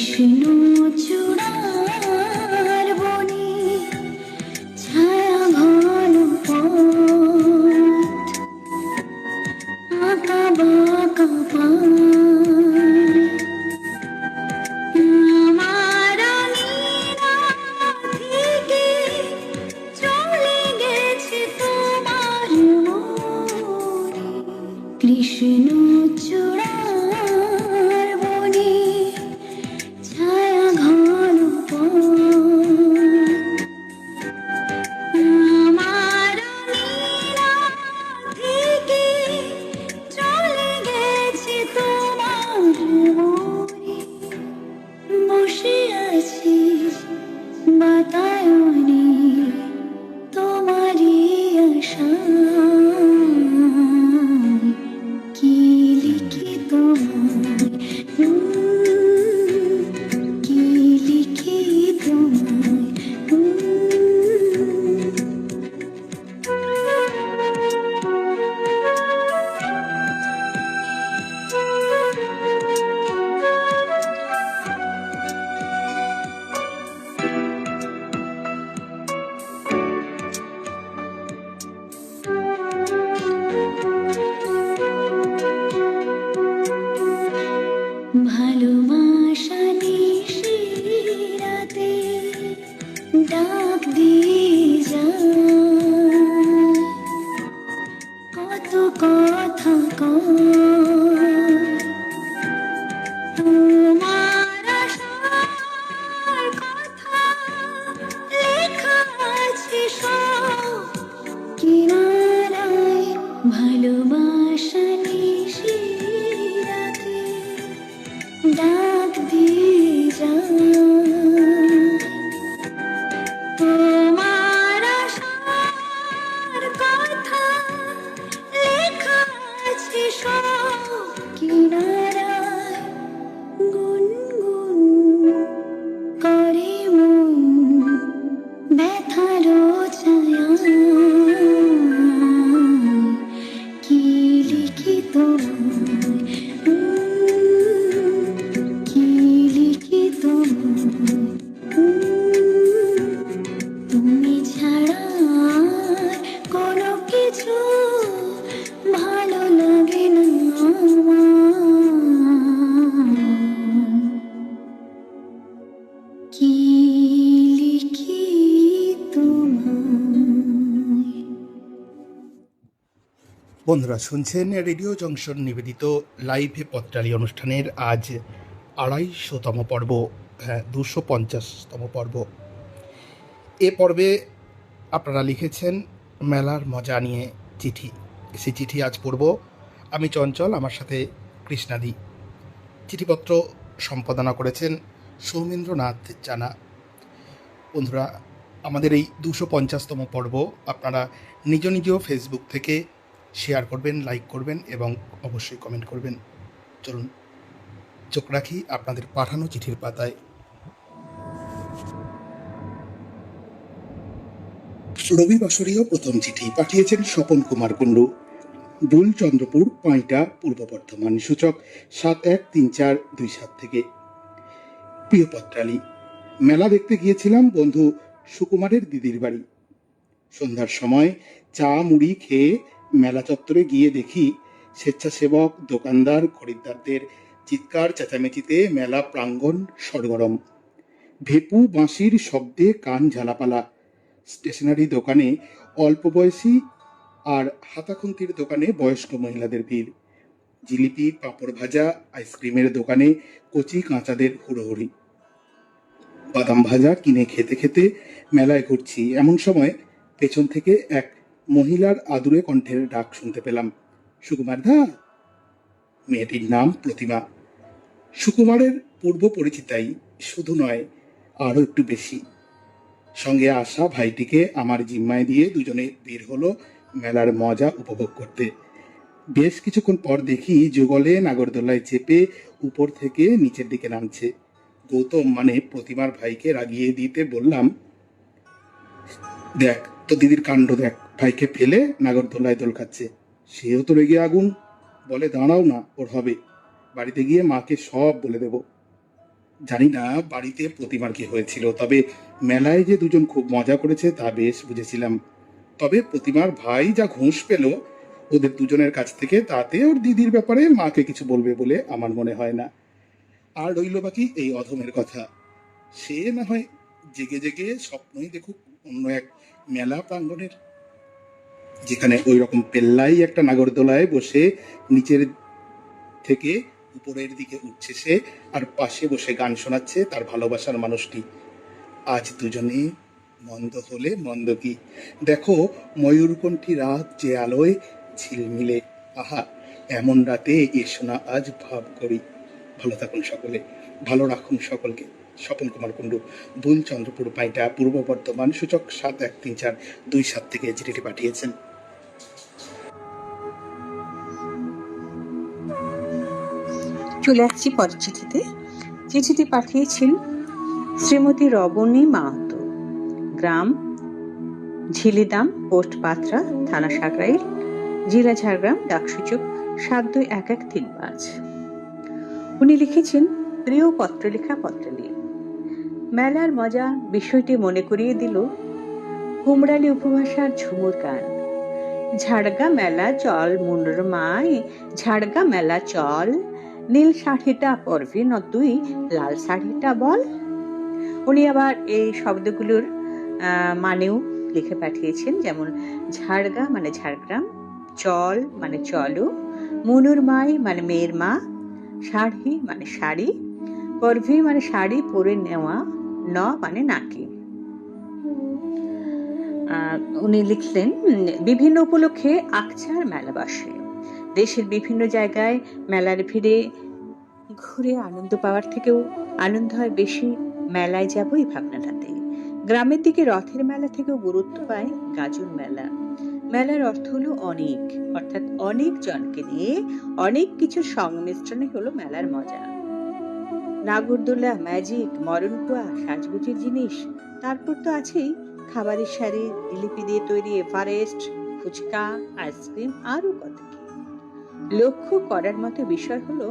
কৃষ্ণ চূড়ার বনে ছায়া ঘন পথ, আঁকা বাঁকা আমার নীরা থেকে চলে গেছে তোমার মনে। কৃষ্ণ চূড়ার বনে ছায়া ঘন পথ, আমার নীরা থেকে চলে গেছে তোমার মনে। বসে আছি বাতায়নে তোমারই আশায়, কি লিখি তোমায়, কি লিখি তোমায়। ভালোবাসা নিশিরাতে ডাক দিয়ে যায়, কত কথা কয় তোমার আশার কথা, লেখা আছে সব কিনারায়। ভালোবাসা নিশিরাতে ডাক দিয়ে যায়, তোমার আশার কথা, লেখা আছে সব কিনারায়। গুনগুন করে মন ব্যথার ছায়ায়, কি লিখি তোমায়, কি লিখি তোমায়। তুমি ছাড়া আর কোনো কিছু ভালো লাগে না আমার, কি লিখি তোমায়। বন্ধুরা শুনছেন রেডিও জংশন নিবেদিত লাইভে পথটালি অনুষ্ঠানের আজ ২৫০তম পর্ব, ২৫০তম পর্ব। এ পর্বে আপনারা লিখেছেন মেলার মজা নিয়ে চিঠি। সেই চিঠি আজ পড়ব আমি চঞ্চল, আমার সাথে কৃষ্ণাদি। চিঠিপত্র সম্পাদনা করেছেন সৌমেন্দ্রনাথ জানা। বন্ধুরা, আমাদের এই ২৫০তম পর্ব আপনারা নিজ নিজ ফেসবুক থেকে শেয়ার করবেন, লাইক করবেন এবং অবশ্যই কমেন্ট করবেন। চলুন চোখ রাখি আপনাদের পাঠানো চিঠির পাতায়। রবিবাসরীয় প্রথম চিঠি পাঠিয়েছেন স্বপন কুমার কুণ্ডু, দুলচন্দ্রপুর, পাঁইটা, পূর্ব বর্ধমান। সূচক ৭১৩৪২৭ থেকে। প্রিয় পত্রালি, মেলা দেখতে গিয়েছিলাম বন্ধু সুকুমারের দিদির বাড়ি। সন্ধ্যার সময় চা মুড়ি খেয়ে মেলা চত্বরে গিয়ে দেখি স্বেচ্ছাসেবক, দোকানদার, খরিদ্দারদের চিৎকার চেঁচামেচিতে মেলা প্রাঙ্গণ সরগরম। ভেপু বাঁশির শব্দে কান ঝালাপালা। স্টেশনারি দোকানে অল্প বয়সী আর হাতাখুন্তির দোকানে বয়স্ক মহিলাদের ভিড়। জিলিপি, পাঁপড় ভাজা, আইসক্রিমের দোকানে কচি কাঁচাদের হুড়োহুড়ি। বাদাম ভাজা কিনে খেতে খেতে মেলায় ঘুরছি, এমন সময় পেছন থেকে এক মহিলার আদুরে কণ্ঠের ডাক শুনতে পেলাম, সুকুমার দা। মেয়েটির নাম প্রতিমা। সুকুমারের পূর্ব পরিচিতাই, শুধু নয় আরও একটু বেশি। সঙ্গে আসা ভাইটিকে আমার জিম্মায় দিয়ে দুজনে বের হলো মেলার মজা উপভোগ করতে। বেশ কিছুক্ষণ পর দেখি যুগলে নাগরদোলায় চেপে উপর থেকে নিচের দিকে নামছে। গৌতম মানে প্রতিমার ভাইকে রাগিয়ে দিতে বললাম, দেখ তো দিদির কাণ্ড দেখ, ভাইকে ফেলে নাগরদোলায় দোল খাচ্ছে। সেও তো রেগে আগুন, বলে দাঁড়াও না, ওর হবে, বাড়িতে গিয়ে মাকে সব বলে দেব। জানি না বাড়িতে প্রতিমার কি হয়েছিল, তবে মেলায় যে দুজন খুব মজা করেছে তা বেশ বুঝেছিলাম। তবে প্রতিমার ভাই যা ঘুষ পেল ওদের দুজনের কাছ থেকে, তাতে ওর দিদির ব্যাপারে মাকে কিছু বলবে বলে আমার মনে হয় না। আর রইল বাকি এই অধমের কথা, সে না হয় জেগে জেগে স্বপ্নই দেখুক অন্য এক মেলা প্রাঙ্গণের, যেখানে ওই রকম পেল্লাই একটা নাগরদোলায় বসে নিচের থেকে উপরের দিকে উঠছে সে, আর পাশে বসে গান শোনাচ্ছে তার ভালোবাসার মানুষটি। আজ দুজনে মন্দ হলে মন্দ কি, দেখো ময়ূরকণ্ঠী রাত যে আলোয় ঝিলমিলে, আহা এমন রাতে এসো না আজ ভাব করি। ভালো থাকুন সকলে, ভালো রাখুন সকলকে। স্বপন কুমার কুণ্ডু, বুল চন্দ্রপুর পাইটা, পূর্ব বর্ধমান, সূচক 713427 থেকে চিঠিটি পাঠিয়েছেন। চলে আসছি পরের চিঠিতে। চিঠিটি পাঠিয়েছেন শ্রীমতী রবণী মাহাতো, গ্রাম ঝিলিদাম, পোস্ট পাত্রা, থানা সাকরাইল, জেলা ঝাড়গ্রাম, ডাকসূচক 721135। উনি লিখেছেন, প্রিয় পত্রলেখা পত্রালি, মেলার মজা বিষয়টি মনে করিয়ে দিল কুমড়ালি উপভাষার ঝুমুর গান। ঝাড়গা মেলা চল মুন্ডর মায়, ঝাড়গা মেলা চল, নীল শাড়িটা পরবি ন তুই, লাল শাড়িটা বল। উনি আবার এই শব্দগুলোর মানেও লিখে পাঠিয়েছেন, যেমন ঝাড়গা মানে ঝাড়গ্রাম, চল মানে চলো, মুনুর মাই মানে মেয়ের মা, শাড়ি মানে শাড়ি, পরভি মানে শাড়ি পরে নেওয়া, ন মানে নাকি। উনি লিখলেন, বিভিন্ন উপলক্ষে আকছার মেলা বসে। দেশের বিভিন্ন জায়গায় মেলার ভিড়ে ঘুরে আনন্দ পাওয়ার থেকেও আনন্দ হয় বেশি মেলায় যাবো এই ভাবনাটাতে। গ্রামের দিকে রথের মেলা থেকেও গুরুত্ব পায় গাজন মেলা। মেলার অর্থ হলো অনেক, অর্থাৎ অনেক জনকে নিয়ে অনেক কিছুর সংমিশ্রণে হলো মেলার মজা। নাগরদোলা, ম্যাজিক, মরণকুয়া, সাজগুজির জিনিস, তারপর তো আছেই খাবারের শাড়ি, জিলিপি দিয়ে তৈরি এভারেস্ট, ফুচকা, আইসক্রিম, আরো কত কি। লক্ষ্য করার মতো বিষয় হলো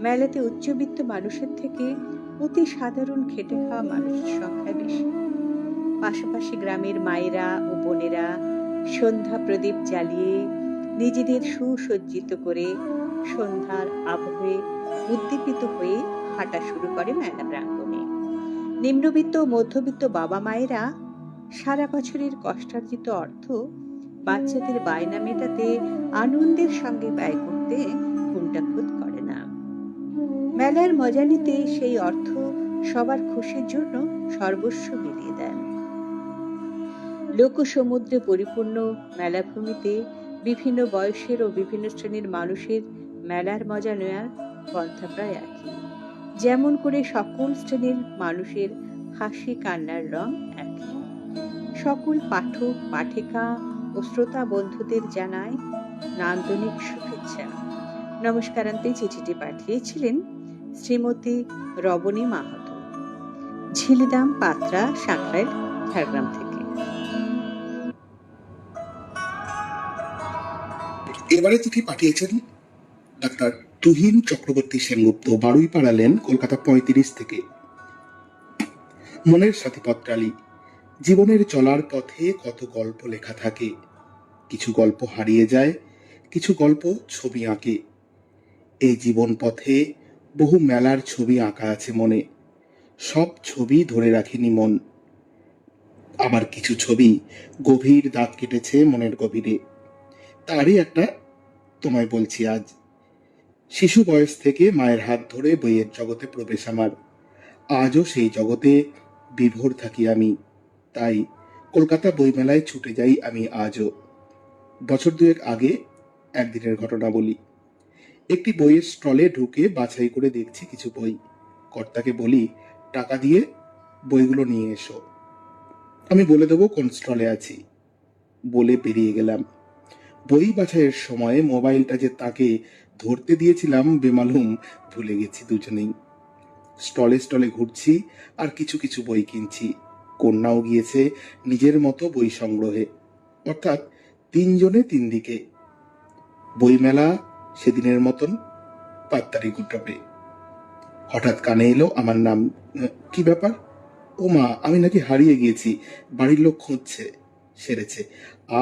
মেলাতে উচ্চবিত্ত মানুষের থেকে অতি সাধারণ খেটে খাওয়া মানুষের সংখ্যা বেশি। পাশাপাশি গ্রামের মায়েরা ও বোনেরা সন্ধ্যা প্রদীপ জ্বালিয়ে নিজেদের সুসজ্জিত করে সন্ধ্যার আবহে উদ্দীপিত হয়ে হাঁটা শুরু করে মেলা প্রাঙ্গণে। নিম্নবিত্ত ও মধ্যবিত্ত বাবা মায়েরা সারা বছরের কষ্টার্জিত অর্থ বাচ্চাদের বায়না মেটাতে আনন্দের সঙ্গে ব্যয় করতে কুণ্ঠাবোধ করে না। মেলার মজা নিতে সেই অর্থ সবার খুশির জন্য সর্বস্ব বিলিয়ে দেন। লোকসমুদ্রে পরিপূর্ণ মেলাভূমিতে বিভিন্ন বয়সের ও বিভিন্ন শ্রেণীর মানুষের মেলার মজা নেওয়ার পন্থা প্রায় একই। যেমন করে সকল শ্রেণীর মানুষের হাসি কান্নার রং একই। সকল পাঠক, পাঠিকা ও শ্রোতা বন্ধুদের জানায় নান্দনিক শুভেচ্ছা। নমস্কারান্তে চিঠিটি পাঠিয়েছিলেন শ্রীমতী রবণী মাহাতো, ঝিলিদাম, পাত্রা, সাকরাইল, ঝাড়গ্রাম থেকে। এবারে চিঠি পাঠিয়েছেন ডাক্তার তুহিন চক্রবর্তী সেনগুপ্ত, বারুইপাড়া লেন, কলকাতা 35 থেকে। মনের সাথী পত্রালি, জীবনের চলার পথে কত গল্প লেখা থাকে। কিছু গল্প হারিয়ে যায়, কিছু গল্প ছবি আঁকে। এই জীবন পথে বহু মেলার ছবি আঁকা আছে মনে, সব ছবি ধরে রাখিনি মন। আবার কিছু ছবি গভীর দাগ কেটেছে মনের গভীরে, তারই একটা তোমায় বলছি আজ। শিশু বয়স থেকে মায়ের হাত ধরে বইয়ের জগতে প্রবেশ আমার, আজও সেই জগতে বিভোর থাকি আমি। তাই কলকাতা বইমেলায় ছুটে যাই আমি আজও। বছর দুয়েক আগে একদিনের ঘটনা বলি। একটি বইয়ের স্টলে ঢুকে বাছাই করে দেখছি কিছু বই। কর্তাকে বলি, টাকা দিয়ে বইগুলো নিয়ে এসো, আমি বলে দেবো কোন স্টলে আছি। বলে বেরিয়ে গেলাম। বই বাছাইয়ের সময় মোবাইলটা যে তাকে ধরতে দিয়েছিলাম বেমালুম ভুলে গেছি দুজনেই। স্টলে স্টলে ঘুরছি আর কিছু কিছু বই কিনছি। কন্যাও গিয়েছে নিজের মতো বই সংগ্রহে, অর্থাৎ তিনজনে তিন দিকে। বইমেলা সেদিনের মতন পাত্তারি গুটাবে। হঠাৎ কানে এলো আমার নাম। কি ব্যাপার? ও মা, আমি নাকি হারিয়ে গিয়েছি। বাড়ির লোক খুঁজছে। সেরেছে।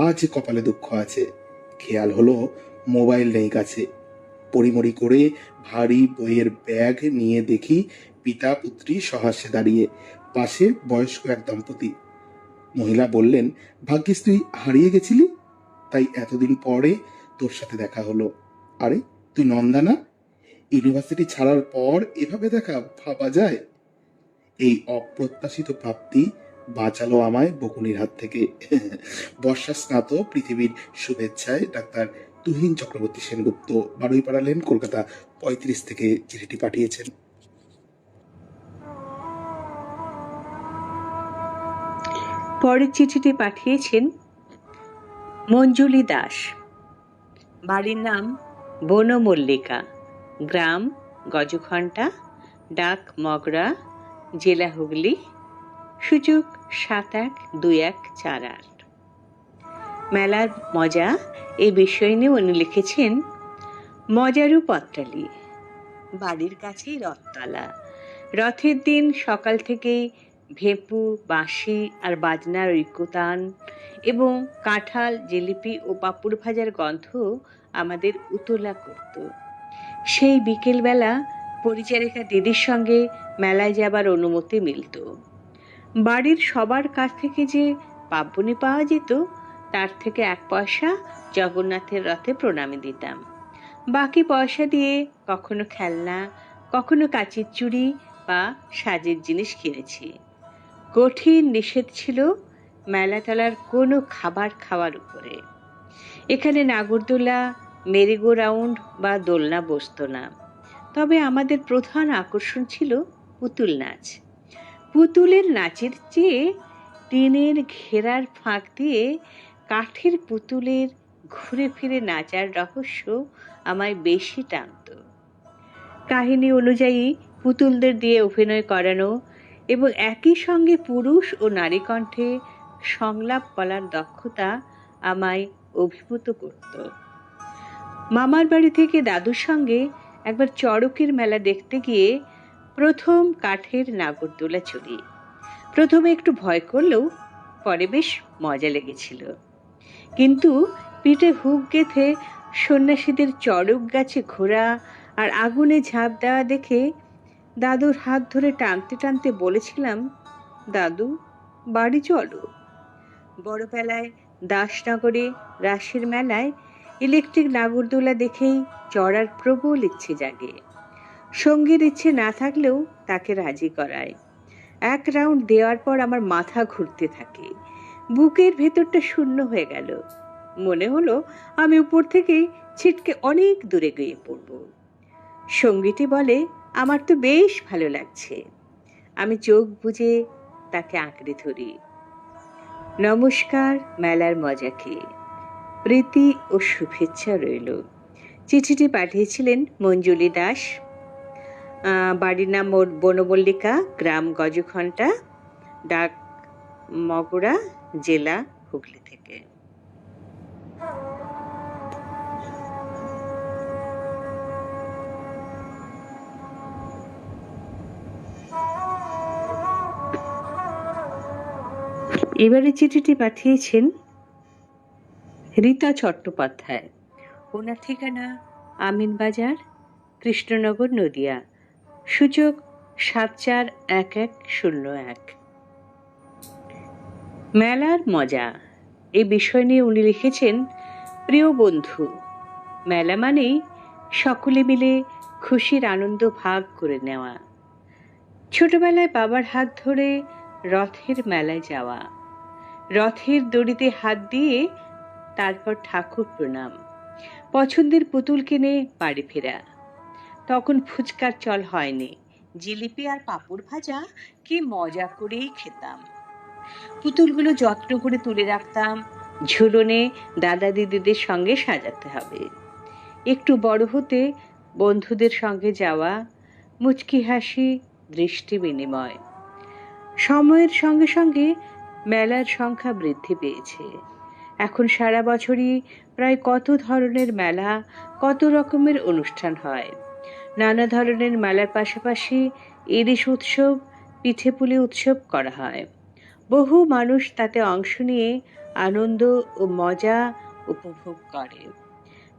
আজ কপালে দুঃখ আছে। খেয়াল হলো মোবাইল নেই কাছে। পড়িমড়ি করে ভারী বইয়ের ব্যাগ নিয়ে দেখি পিতা পুত্রী সহাস্যে দাঁড়িয়ে, পাশে বয়স্ক এক দম্পতি। মহিলা বললেন, ভাগ্যিস তুই হারিয়ে গেছিলি, তাই এতদিন পরে তোর সাথে দেখা হলো। আরে, তুই নন্দা না? ইউনিভার্সিটি ছাড়ার পর এভাবে দেখা ভাবা যায়? এই অপ্রত্যাশিত প্রাপ্তি বাঁচালো আমায় বকুনির হাত থেকে। বর্ষা স্নাত পৃথিবীর শুভেচ্ছায় ডাক্তার তুহিন চক্রবর্তী সেনগুপ্ত, বারুইপাড়া লেন, কলকাতা 35 থেকে চিঠিটি পাঠিয়েছেন। পরের চিঠিটি পাঠিয়েছেন মঞ্জুলি দাস। বাড়ির নাম বনমল্লিকা, গ্রাম গজঘণ্টা, ডাক মগরা, জেলা হুগলি, সূচক 712148। মেলার মজা এই বিষয় নিয়ে উনি লিখেছেন, মজারু পত্রালি। বাড়ির কাছেই রথতলা। রথের দিন সকাল থেকেই ভেপু, বাঁশি আর বাজনার ঐক্যতান এবং কাঁঠাল, জিলিপি ও পাঁপড় ভাজার গন্ধ আমাদের উতলা করত। সেই বিকেলবেলা পরিচারিকা দিদির সঙ্গে মেলায় যাবার অনুমতি মিলত। বাড়ির সবার কাছ থেকে যে পাব্বনি পাওয়া যেত, তার থেকে 1 পয়সা জগন্নাথের রথে প্রণামী দিতাম। বাকি পয়সা দিয়ে কখনো খেলনা, কখনো কাঁচের চুড়ি বা সাজের জিনিস কিনেছি। কঠিন নিষেধ ছিল মেলাতলার কোনো খাবার খাওয়ার উপরে। এখানে নাগরদোলা, মেরিগো রাউন্ড বা দোলনা বসত না। তবে আমাদের প্রধান আকর্ষণ ছিল পুতুল নাচ। পুতুলের নাচের চেয়ে টিনের ঘেরার ফাঁক দিয়ে কাঠের পুতুলের ঘুরে ফিরে নাচার রহস্য আমায় বেশি টানত। কাহিনী অনুযায়ী পুতুলদের দিয়ে অভিনয় করানো এবং একই সঙ্গে পুরুষ ও নারী কণ্ঠে সংলাপ বলার দক্ষতা আমায় অভিভূত করত। মামার বাড়ি থেকে দাদুর সঙ্গে একবার চড়কের মেলা দেখতে গিয়ে প্রথম কাঠের নাগরদোলা চড়ি। প্রথমে একটু ভয় করলেও পরে বেশ মজা লেগেছিল। কিন্তু পিঠে হুক গেঁথে সন্ন্যাসীদের চড়ক গাছে ঘোরা আর আগুনে ঝাঁপ দেওয়া দেখে দাদুর হাত ধরে টানতে টানতে বলেছিলাম, দাদু, বাড়ি চলো। বড়বেলায় দাসনগরে রাসের মেলায় ইলেকট্রিক নাগরদোলা দেখেই চড়ার প্রবল ইচ্ছে জাগে। সঙ্গীর ইচ্ছে না থাকলেও তাকে রাজি করায়। 1 রাউন্ড দেওয়ার পর আমার মাথা ঘুরতে থাকে, বুকের ভেতরটা শূন্য হয়ে গেল। মনে হলো আমি উপর থেকেই ছিটকে অনেক দূরে গিয়ে পড়ব। সঙ্গীটি বলে, আমার তো বেশ ভালো লাগছে। আমি চোখ বুজে তাকে আঁকড়ে ধরি। নমস্কার মেলার মজাকে, প্রীতি ও শুভেচ্ছা রইল। চিঠিটি পাঠিয়েছিলেন মঞ্জুলি দাস। বাড়ির নাম বনমল্লিকা, গ্রাম গজঘণ্টা, ডাক মগরা, জেলা হুগলি থেকে। এবারে চিঠিটি পাঠিয়েছেন রীতা চট্টোপাধ্যায়। ওনার ঠিকানা আমিনবাজার, কৃষ্ণনগর, নদিয়া, সূচক 741101। মেলার মজা এই বিষয় নিয়ে উনি লিখেছেন, প্রিয় বন্ধু, মেলা মানেই সকলে মিলে খুশির আনন্দ ভাগ করে নেওয়া। ছোটবেলায় বাবার হাত ধরে রথের মেলায় যাওয়া, রথের দড়িতে হাত দিয়ে তারপর ঠাকুর প্রণাম, পছন্দের পুতুল কিনে বাড়ি ফেরা। তখন ফুচকার চল হয়নি, জিলিপি আর পাঁপড় ভাজা কি মজা করেই খেতাম। পুতুলগুলো যত্ন করে তুলে রাখতাম, ঝুলনে দাদা দিদিদের সঙ্গে সাজাতে হবে। একটু বড় হতে বন্ধুদের সঙ্গে যাওয়া, মুচকি হাসি, দৃষ্টি বিনিময়। সময়ের সঙ্গে সঙ্গে মেলার সংখ্যা বৃদ্ধি পেয়েছে। এখন সারা বছরই প্রায় কত ধরনের মেলা, কত রকমের অনুষ্ঠান হয়। নানা ধরনের মেলার পাশাপাশি ইলিশ উৎসব, পিঠেপুলি উৎসব করা হয়। বহু মানুষ তাতে অংশ নিয়ে আনন্দ ও মজা উপভোগ করে।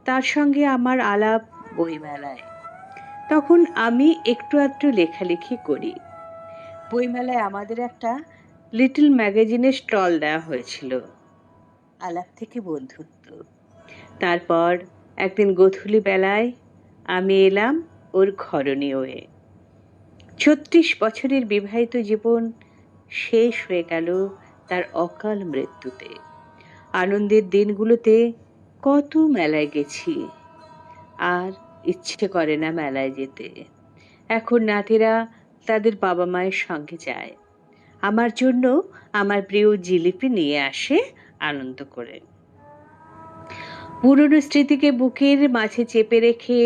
তার সঙ্গে আমার আলাপ বইমেলায়। তখন আমি একটু আধটু লেখালেখি করি। বইমেলায় আমাদের একটা লিটল ম্যাগাজিনের স্টল দেওয়া হয়েছিল। আলাপ থেকে বন্ধুত্ব। তারপর একদিন গোধূলি বেলায় আমি এলাম ওর ঘরণী হয়ে। ৩৬ বছরের বিবাহিত জীবন শেষ হয়ে গেল তার অকাল মৃত্যুতে। আনন্দের দিনগুলোতে কত মেলায় গেছি, আর ইচ্ছে করে না মেলায় যেতে। এখন নাতিরা তাদের বাবা মায়ের সঙ্গে যায়। আমার জন্য আমার প্রিয় জিলিপি নিয়ে আসে আনন্দ করে। পুরনো স্মৃতিকে বুকের মাঝে চেপে রেখে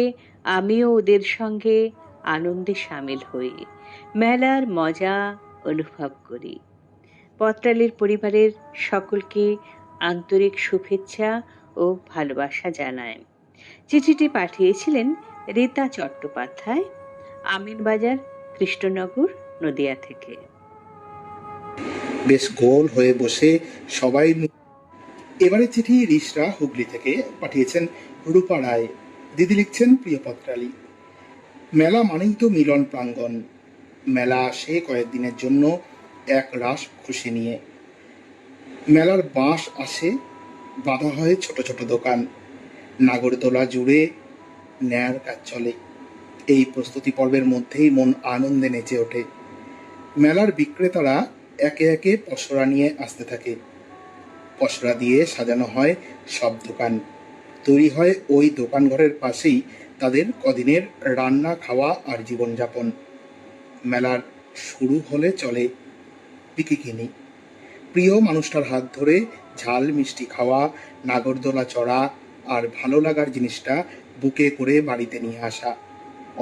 আমিও ওদের সঙ্গে আনন্দে সামিল হই, মেলার মজা অনুভব করি। পত্রালীর পরিবারের সকলকে আন্তরিক শুভেচ্ছা ও ভালোবাসা জানায়। চিঠিটি পাঠিয়েছিলেন রীতা চট্টোপাধ্যায়, আমিনবাজার, কৃষ্ণনগর, নদিয়া থেকে। বেশ গোল হয়ে বসে সবাই এবারে চিঠি রিসরা হুগলি থেকে পাঠিয়েছেন রূপা রায়। দিদি লিখছেন, প্রিয় পত্রালী, মেলা মানেই তো মিলন প্রাঙ্গণ। মেলা আসে কয়েকদিনের জন্য এক রাস খুশি নিয়ে। মেলার বাঁশ আসে, বাঁধা হয় ছোট ছোট দোকান। নাগরদোলা জুড়ে ন্যায়ের কাজ চলে। এই প্রস্তুতি পর্বের মধ্যেই মন আনন্দে নেচে ওঠে। মেলার বিক্রেতারা একে একে পসরা নিয়ে আসতে থাকে। পসরা দিয়ে সাজানো হয় সব দোকান। তৈরি হয় ওই দোকান ঘরের পাশেই তাদের কদিনের রান্না খাওয়া আর জীবনযাপন। মেলার শুরু হলে চলে বিকিকিনি। প্রিয় মানুষটার হাত ধরে ঝাল মিষ্টি খাওয়া, নাগরদোলা চড়া আর ভালো লাগার জিনিসটা বুকে করে বাড়িতে নিয়ে আসা।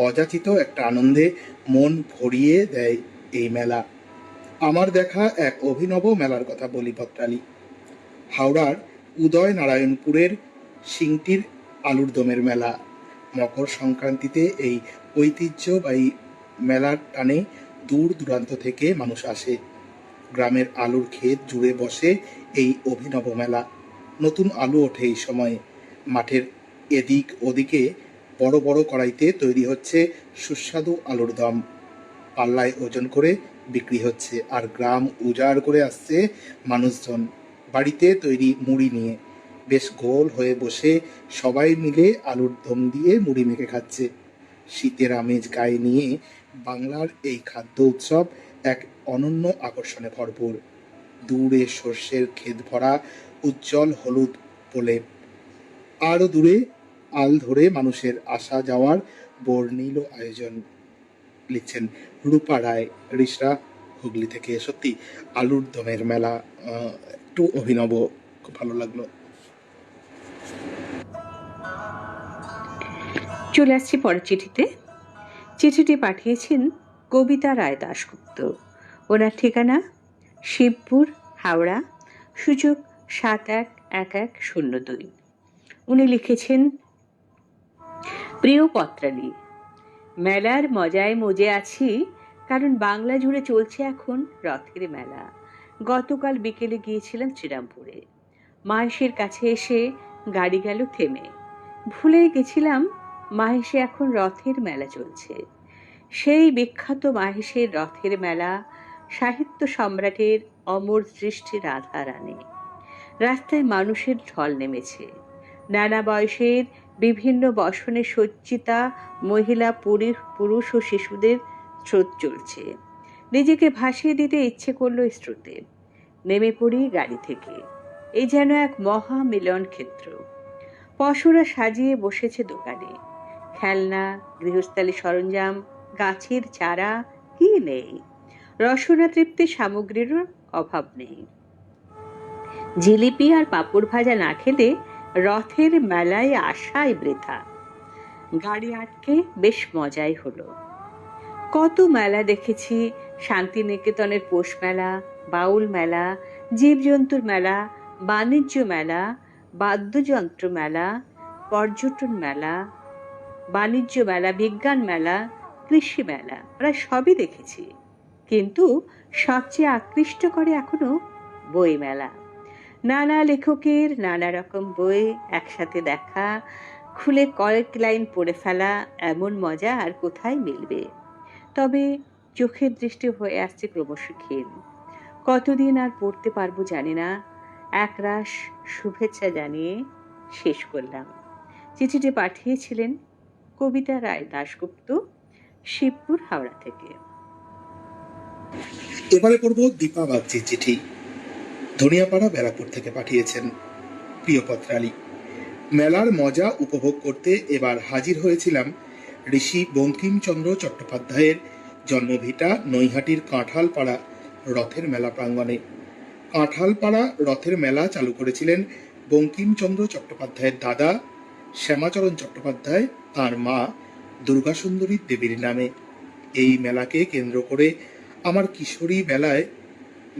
অযাচিত একটা আনন্দে মন ভরিয়ে দেয় এই মেলা। আমার দেখা এক অভিনব মেলার কথা বলি পত্রালী। হাওড়ার উদয় নারায়ণপুরের সিংটির আলুর দমের মেলা। মকর সংক্রান্তিতে এই ঐতিহ্যবাহী মেলার টানে দূর দূরান্ত থেকে মানুষ আসে। গ্রামের আলুর ক্ষেত জুড়ে বসে এই অভিনব মেলা। নতুন আলু ওঠে এই সময়ে। মাঠের এদিক ওদিকে বড় বড় কড়াইতে তৈরি হচ্ছে সুস্বাদু আলুর দম। পাল্লায় ওজন করে বিক্রি হচ্ছে, আর গ্রাম উজাড় করে আসছে মানুষজন বাড়িতে তৈরি মুড়ি নিয়ে। বেশ গোল হয়ে বসে সবাই মিলে আলুর দম দিয়ে মুড়ি মেখে খাচ্ছে। শীতের আমেজ গায়ে নিয়ে বাংলার এই খাদ্য উৎসব এক অনন্য আকর্ষণে ভরপুর। দূরে সর্ষের ক্ষেত ভরা উজ্জ্বল হলুদ প্রলেপ, আরও দূরে আল ধরে মানুষের আসা যাওয়ার বর্ণিল আয়োজন। লিখছেন রূপা রায়, রিসরা হুগলি থেকে। সত্যি আলুর দমের মেলা একটু অভিনব, খুব ভালো লাগলো। চলে আসছি পরের চিঠিতে। চিঠিটি পাঠিয়েছেন কবিতা রায় দাশগুপ্ত। ওনার ঠিকানা শিবপুর, হাওড়া, সূচক 711102। উনি লিখেছেন, প্রিয় পত্রালী, মেলার মজায় মজে আছি, কারণ বাংলা জুড়ে চলছে এখন রথের মেলা। গতকাল বিকেলে গিয়েছিলাম শ্রীরামপুরে। মাহেশের কাছে এসে গাড়ি গেল থেমে। ভুলে গেছিলাম মাহেশে এখন রথের মেলা চলছে। সেই বিখ্যাত মাহেশের রথের মেলা সাহিত্য সম্রাটের অমর সৃষ্টি রাধা রানী। রাস্তায় মানুষের ঢল নেমেছে। নানা বয়সের বিভিন্ন বসনে সজ্জিতা মহিলা, পুরুষ ও শিশুদের স্রোত চলছে। নিজেকে ভাসিয়ে দিতে ইচ্ছে করলো স্রোতে। নেমে পড়ি গাড়ি থেকে। এই যেন এক মহা মিলন ক্ষেত্র। পশুরা সাজিয়ে বসেছে দোকানে। খেলনা, গৃহস্থালী সরঞ্জাম, গাছের চারা, কি নেই। রসনা তৃপ্তির সামগ্রীরও অভাব নেই। জিলিপি আর পাঁপড় ভাজা না খেলে রথের মেলায় আসাই বৃথা। গাড়ি আটকে বেশ মজাই হলো। কত মেলা দেখেছি, শান্তিনিকেতনের পৌষ মেলা, বাউল মেলা, জীবজন্তুর মেলা, বাণিজ্য মেলা, বাদ্যযন্ত্র মেলা, পর্যটন মেলা, বাণিজ্য মেলা, বিজ্ঞান মেলা, কৃষি মেলা, প্রায় সবই দেখেছি। কিন্তু সবচেয়ে আকৃষ্ট করে এখনো বই মেলা। নানা লেখকের নানা রকম বই একসাথে দেখা, খুলে কয়েক লাইন পড়ে ফেলা, এমন মজা আর কোথায় মিলবে। তবে চোখের দৃষ্টি হয়ে আসছে ক্রমশ ক্ষীণ। কতদিন আর পড়তে পারবো জানি না। একরাশ শুভেচ্ছা জানিয়ে শেষ করলাম। চিঠিটি পাঠিয়েছিলেন কবিতা রায় দাশগুপ্ত, শিবপুর, হাওড়া থেকে। এবারে পড়ব দীপা বাগচির চিঠি। ধনিয়াপাড়া, ব্যারাকপুর থেকে পাঠিয়েছেন প্রিয় পত্রালী। মেলার মজা উপভোগ করতে এবার হাজির হয়েছিলাম ঋষি বঙ্কিমচন্দ্র চট্টোপাধ্যায়ের জন্মভিটা নৈহাটির কাঁঠালপাড়া রথের মেলা প্রাঙ্গণে। কাঁঠালপাড়া রথের মেলা চালু করেছিলেন বঙ্কিমচন্দ্র চট্টোপাধ্যায়ের দাদা শ্যামাচরণ চট্টোপাধ্যায় তাঁর মা দুর্গাসুন্দরী দেবীর নামে। এই মেলাকে কেন্দ্র করে আমার কিশোরী বেলায়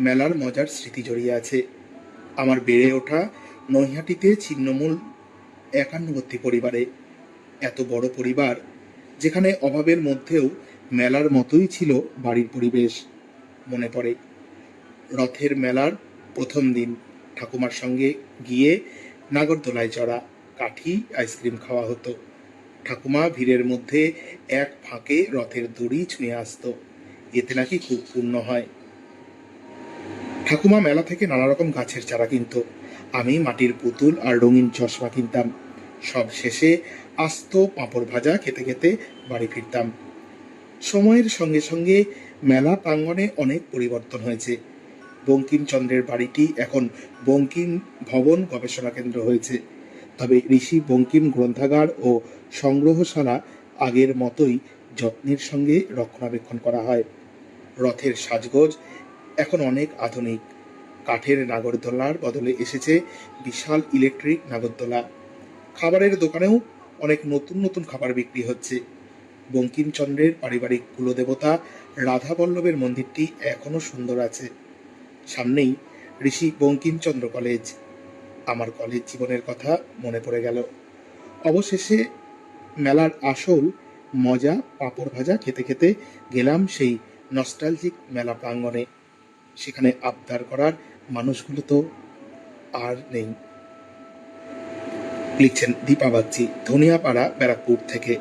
মেলার মজার স্মৃতি জড়িয়ে আছে। আমার বেড়ে ওঠা নৈহাটিতে ছিন্নমূল একান্নবর্তী পরিবারে। এত বড় পরিবার, যেখানে অভাবের মধ্যেও মেলার মতোই ছিল বাড়ির পরিবেশ। মনে পড়ে রথের মেলার প্রথম দিন ঠাকুমার সঙ্গে গিয়ে নাগরদোলায় চড়া, কাঠি আইসক্রিম খাওয়া হতো। ঠাকুমা ভিড়ের মধ্যে এক ফাঁকে রথের দড়ি ছুঁয়ে আসতো, এতে নাকি খুব পূর্ণ হয়। ঠাকুমা মেলা থেকে নানা রকম গাছের চারা কিনত, আমি মাটির পুতুল আর রঙিন চশমা কিনতাম। সব শেষে আস্ত পাঁপড় ভাজা খেতে খেতে বাড়ি ফিরতাম। সময়ের সঙ্গে সঙ্গে মেলা প্রাঙ্গণে অনেক পরিবর্তন হয়েছে। বঙ্কিমচন্দ্রের বাড়িটি এখন বঙ্কিম ভবন গবেষণা কেন্দ্র হয়েছে। তবে ঋষি বঙ্কিম গ্রন্থাগার ও সংগ্রহশালা আগের মতোই যত্নের সঙ্গে রক্ষণাবেক্ষণ করা হয়। রথের সাজগোজ এখন অনেক আধুনিক। কাঠের নাগরদোলার বদলে এসেছে বিশাল ইলেকট্রিক নাগরদোলা। খাবারের দোকানেও অনেক নতুন নতুন খাবার বিক্রি হচ্ছে। বঙ্কিমচন্দ্রের পারিবারিক কুলদেবতা রাধাবল্লভের মন্দিরটি এখনো সুন্দর আছে। সামনেই ঋষি বঙ্কিমচন্দ্র কলেজ। আমার কলেজ জীবনের কথা মনে পড়ে গেল। অবশেষে মেলার আসল মজা পাঁপড় ভাজা খেতে খেতে গেলাম সেই নস্টালজিক মেলা প্রাঙ্গণে। সেখানে আবদার করার মানুষগুলো তো আর নেই। লিখছেন দীপা বাগচি, ধনিয়াপাড়া, ব্যারাকপুর থেকে।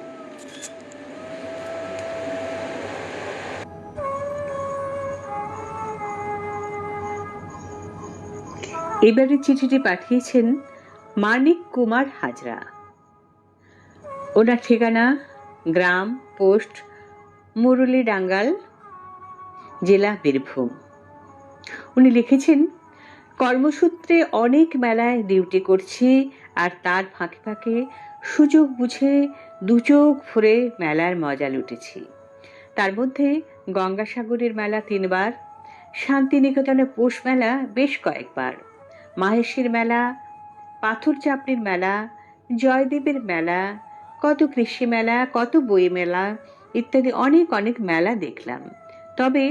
এবারে চিঠিটি পাঠিয়েছেন মানিক কুমার হাজরা। ওনার ঠিকানা গ্রাম পোস্ট মুরুলিডাঙ্গাল, জেলা বীরভূম। উনি লিখেছেন, কর্মসূত্রে অনেক মেলায় ডিউটি করছি, আর তার ফাঁকে ফাঁকে সুযোগ বুঝে দুচোখ ভরে মেলার মজা লুটেছি। তার মধ্যে গঙ্গাসাগরের মেলা 3 বার, শান্তিনিকেতনে পৌষ মেলা বেশ কয়েকবার, মাহেশের মেলা, পাথর চাপড়ির মেলা, জয়দেবের মেলা, কত কৃষি মেলা, কত বই মেলা ইত্যাদি অনেক অনেক মেলা দেখলাম। তবে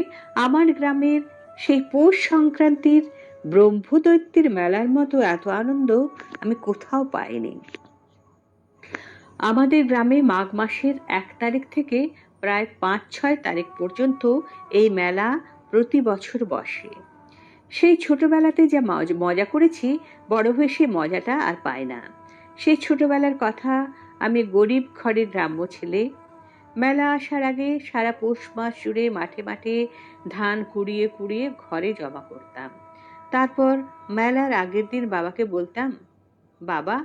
আমার গ্রামের সেই পৌষ সংক্রান্তির ব্রহ্মদৈত্যের মেলার মতো এত আনন্দ আমি কোথাও পাইনি। আমাদের গ্রামে মাঘ মাসের 1 তারিখ থেকে প্রায় 5-6 তারিখ পর্যন্ত এই মেলা প্রতি বছর বসে। সেই ছোটবেলাতে যা মজা করেছি, বড় হয়ে সেই মজাটা আর পাই না। সেই ছোটবেলার কথা, আমি গরিব ঘরের গ্রাম্য ছেলে। মেলা আসার আগে সারা পৌষ মাস জুড়ে মাঠে মাঠে ধান কুড়িয়ে কুড়িয়ে ঘরে জমা করতাম। তারপর মেলার আগের দিন বাবাকে বলতাম, বাবা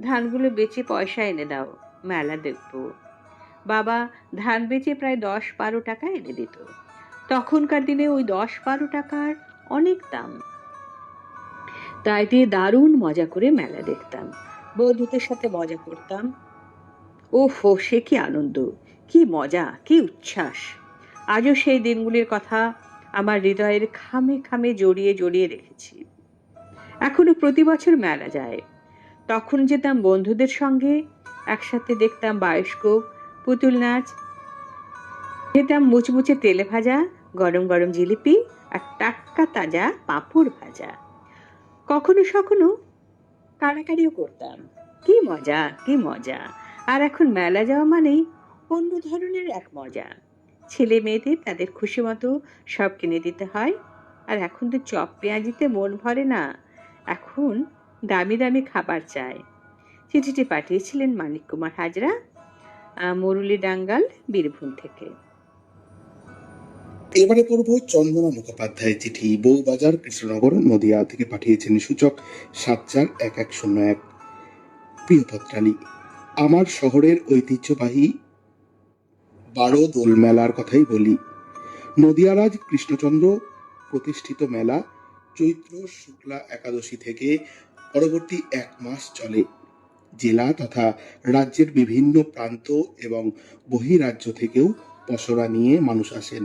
ধানগুলো বেচে পয়সা এনে দাও, মেলা দেখব। বাবা ধান বেচে প্রায় 10-12 টাকা এনে দিত। তখনকার দিনে ওই 10-12 টাকার অনেক দাম। তাই দিয়ে দারুণ মজা করে মেলা দেখতাম, বন্ধুদের সাথে মজা করতাম। ওহো, সে কি আনন্দ, কি মজা, কি উচ্ছ্বাস! আজও সেই দিনগুলির কথা আমার হৃদয়ের খামে খামে জড়িয়ে জড়িয়ে রেখেছি। এখনো প্রতি বছর মেলা যায়। তখন যেতাম বন্ধুদের সঙ্গে, একসাথে দেখতাম বায়োস্কোপ, পুতুল নাচ, খেতাম মুচমুচে তেলে ভাজা গরম গরম জিলিপি আর টাটকা তাজা পাঁপড় ভাজা। কখনো কখনো কাড়াকাড়িও করতাম। কি মজা, কি মজা! আর এখন মেলা যাওয়া মানেই অন্য ধরনের এক মজা। ছেলে মেয়েদের তাদের খুশি মতো সব কিনে দিতে হয়। আর এখন তো চপ পেঁয়াজিতে মন ভরে না, এখন দামি দামি খাবার চায়। চিঠিটি পাঠিয়েছিলেন মানিক কুমার হাজরা, মরুলি ডাঙ্গাল, বীরভূম থেকে। এবারে পড়ব চন্দনা মুখোপাধ্যায়ের চিঠি। বউবাজার, কৃষ্ণনগর, নদিয়া থেকে পাঠিয়েছেন সূচক ৭৪১১০১। প্রিয় পত্রালী, আমার শহরের ঐতিহ্যবাহী বারো দোল মেলার কথাই বলি। নদিয়ারাজ কৃষ্ণচন্দ্র প্রতিষ্ঠিত মেলা চৈত্র শুক্লা একাদশী থেকে পরবর্তী ১ মাস চলে। জেলা তথা রাজ্যের বিভিন্ন প্রান্ত এবং বহিরাজ্য থেকেও পসরা নিয়ে মানুষ আসেন।